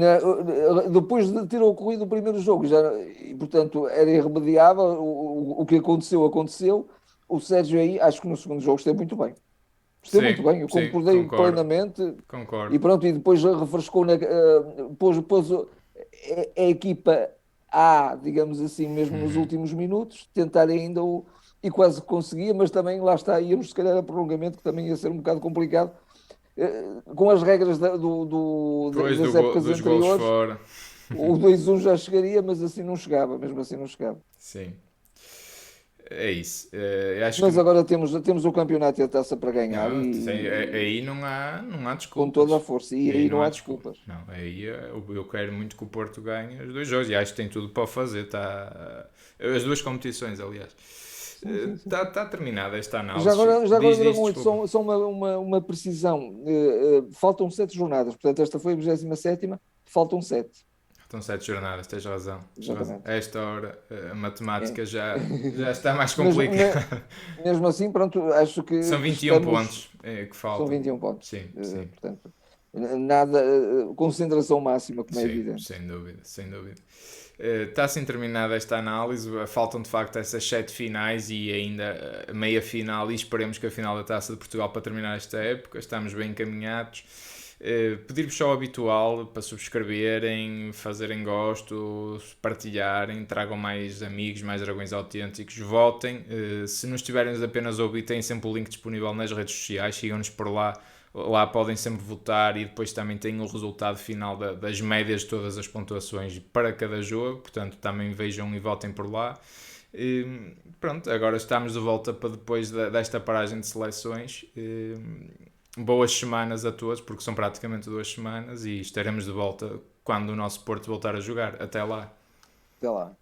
Speaker 2: Depois de ter ocorrido o primeiro jogo, já, e portanto era irremediável, o que aconteceu, aconteceu. O Sérgio aí, acho que no segundo jogo esteve muito bem. Esteve muito
Speaker 1: Sim,
Speaker 2: bem, eu
Speaker 1: sim,
Speaker 2: concordei
Speaker 1: concordo.
Speaker 2: plenamente e
Speaker 1: Concordo.
Speaker 2: pronto, e depois refrescou, pôs a equipa A, digamos assim, mesmo nos
Speaker 1: Uhum.
Speaker 2: últimos minutos, tentar ainda e quase conseguia, mas também lá está, íamos se calhar a prolongamento, que também ia ser um bocado complicado, com as regras
Speaker 1: Depois
Speaker 2: das épocas
Speaker 1: dos golos
Speaker 2: anteriores.
Speaker 1: fora.
Speaker 2: O 2-1 já chegaria, mas assim não chegava, mesmo assim não chegava.
Speaker 1: Sim, é isso. Acho
Speaker 2: Mas
Speaker 1: que
Speaker 2: agora temos o campeonato e a taça para ganhar
Speaker 1: não,
Speaker 2: e
Speaker 1: aí não há
Speaker 2: com toda a
Speaker 1: desculpas.
Speaker 2: força. E
Speaker 1: Aí
Speaker 2: aí
Speaker 1: não
Speaker 2: não
Speaker 1: há
Speaker 2: há
Speaker 1: desculpas.
Speaker 2: desculpas.
Speaker 1: Não, aí eu quero muito que o Porto ganhe os dois jogos e acho que tem tudo para o fazer. As duas competições, aliás.
Speaker 2: Sim, sim, sim.
Speaker 1: Está terminada esta análise.
Speaker 2: Já agora,
Speaker 1: Diz,
Speaker 2: Dragão 8,
Speaker 1: desculpa.
Speaker 2: só uma precisão. Faltam 7 jornadas, portanto, esta foi a 27ª, faltam 7.
Speaker 1: Estão 7 jornadas, tens razão. Tens razão. A
Speaker 2: Exatamente.
Speaker 1: esta hora a
Speaker 2: É.
Speaker 1: matemática já está mais
Speaker 2: Mas
Speaker 1: complicada.
Speaker 2: mesmo assim, pronto, acho
Speaker 1: São
Speaker 2: que
Speaker 1: 21
Speaker 2: estamos.
Speaker 1: pontos que
Speaker 2: São
Speaker 1: faltam.
Speaker 2: 21 pontos.
Speaker 1: Sim, sim.
Speaker 2: Portanto, nada, concentração máxima, como é
Speaker 1: Sim,
Speaker 2: evidente.
Speaker 1: sem dúvida, sem dúvida. Está assim terminada esta análise. Faltam de facto essas 7 finais e ainda a meia final. E esperemos que a final da Taça de Portugal para terminar esta época. Estamos bem encaminhados. Pedir-vos só o habitual para subscreverem, fazerem gosto, partilharem, tragam mais amigos, mais dragões autênticos, votem. Se não estiverem apenas a ouvir, têm sempre o link disponível nas redes sociais, sigam-nos por lá. Lá podem sempre votar e depois também tem o resultado final das médias de todas as pontuações para cada jogo, portanto também vejam e votem por lá. Pronto, agora estamos de volta para depois desta paragem de seleções. Boas semanas a todos, porque são praticamente 2 semanas e estaremos de volta quando o nosso Porto voltar a jogar. Até lá.
Speaker 2: Até lá.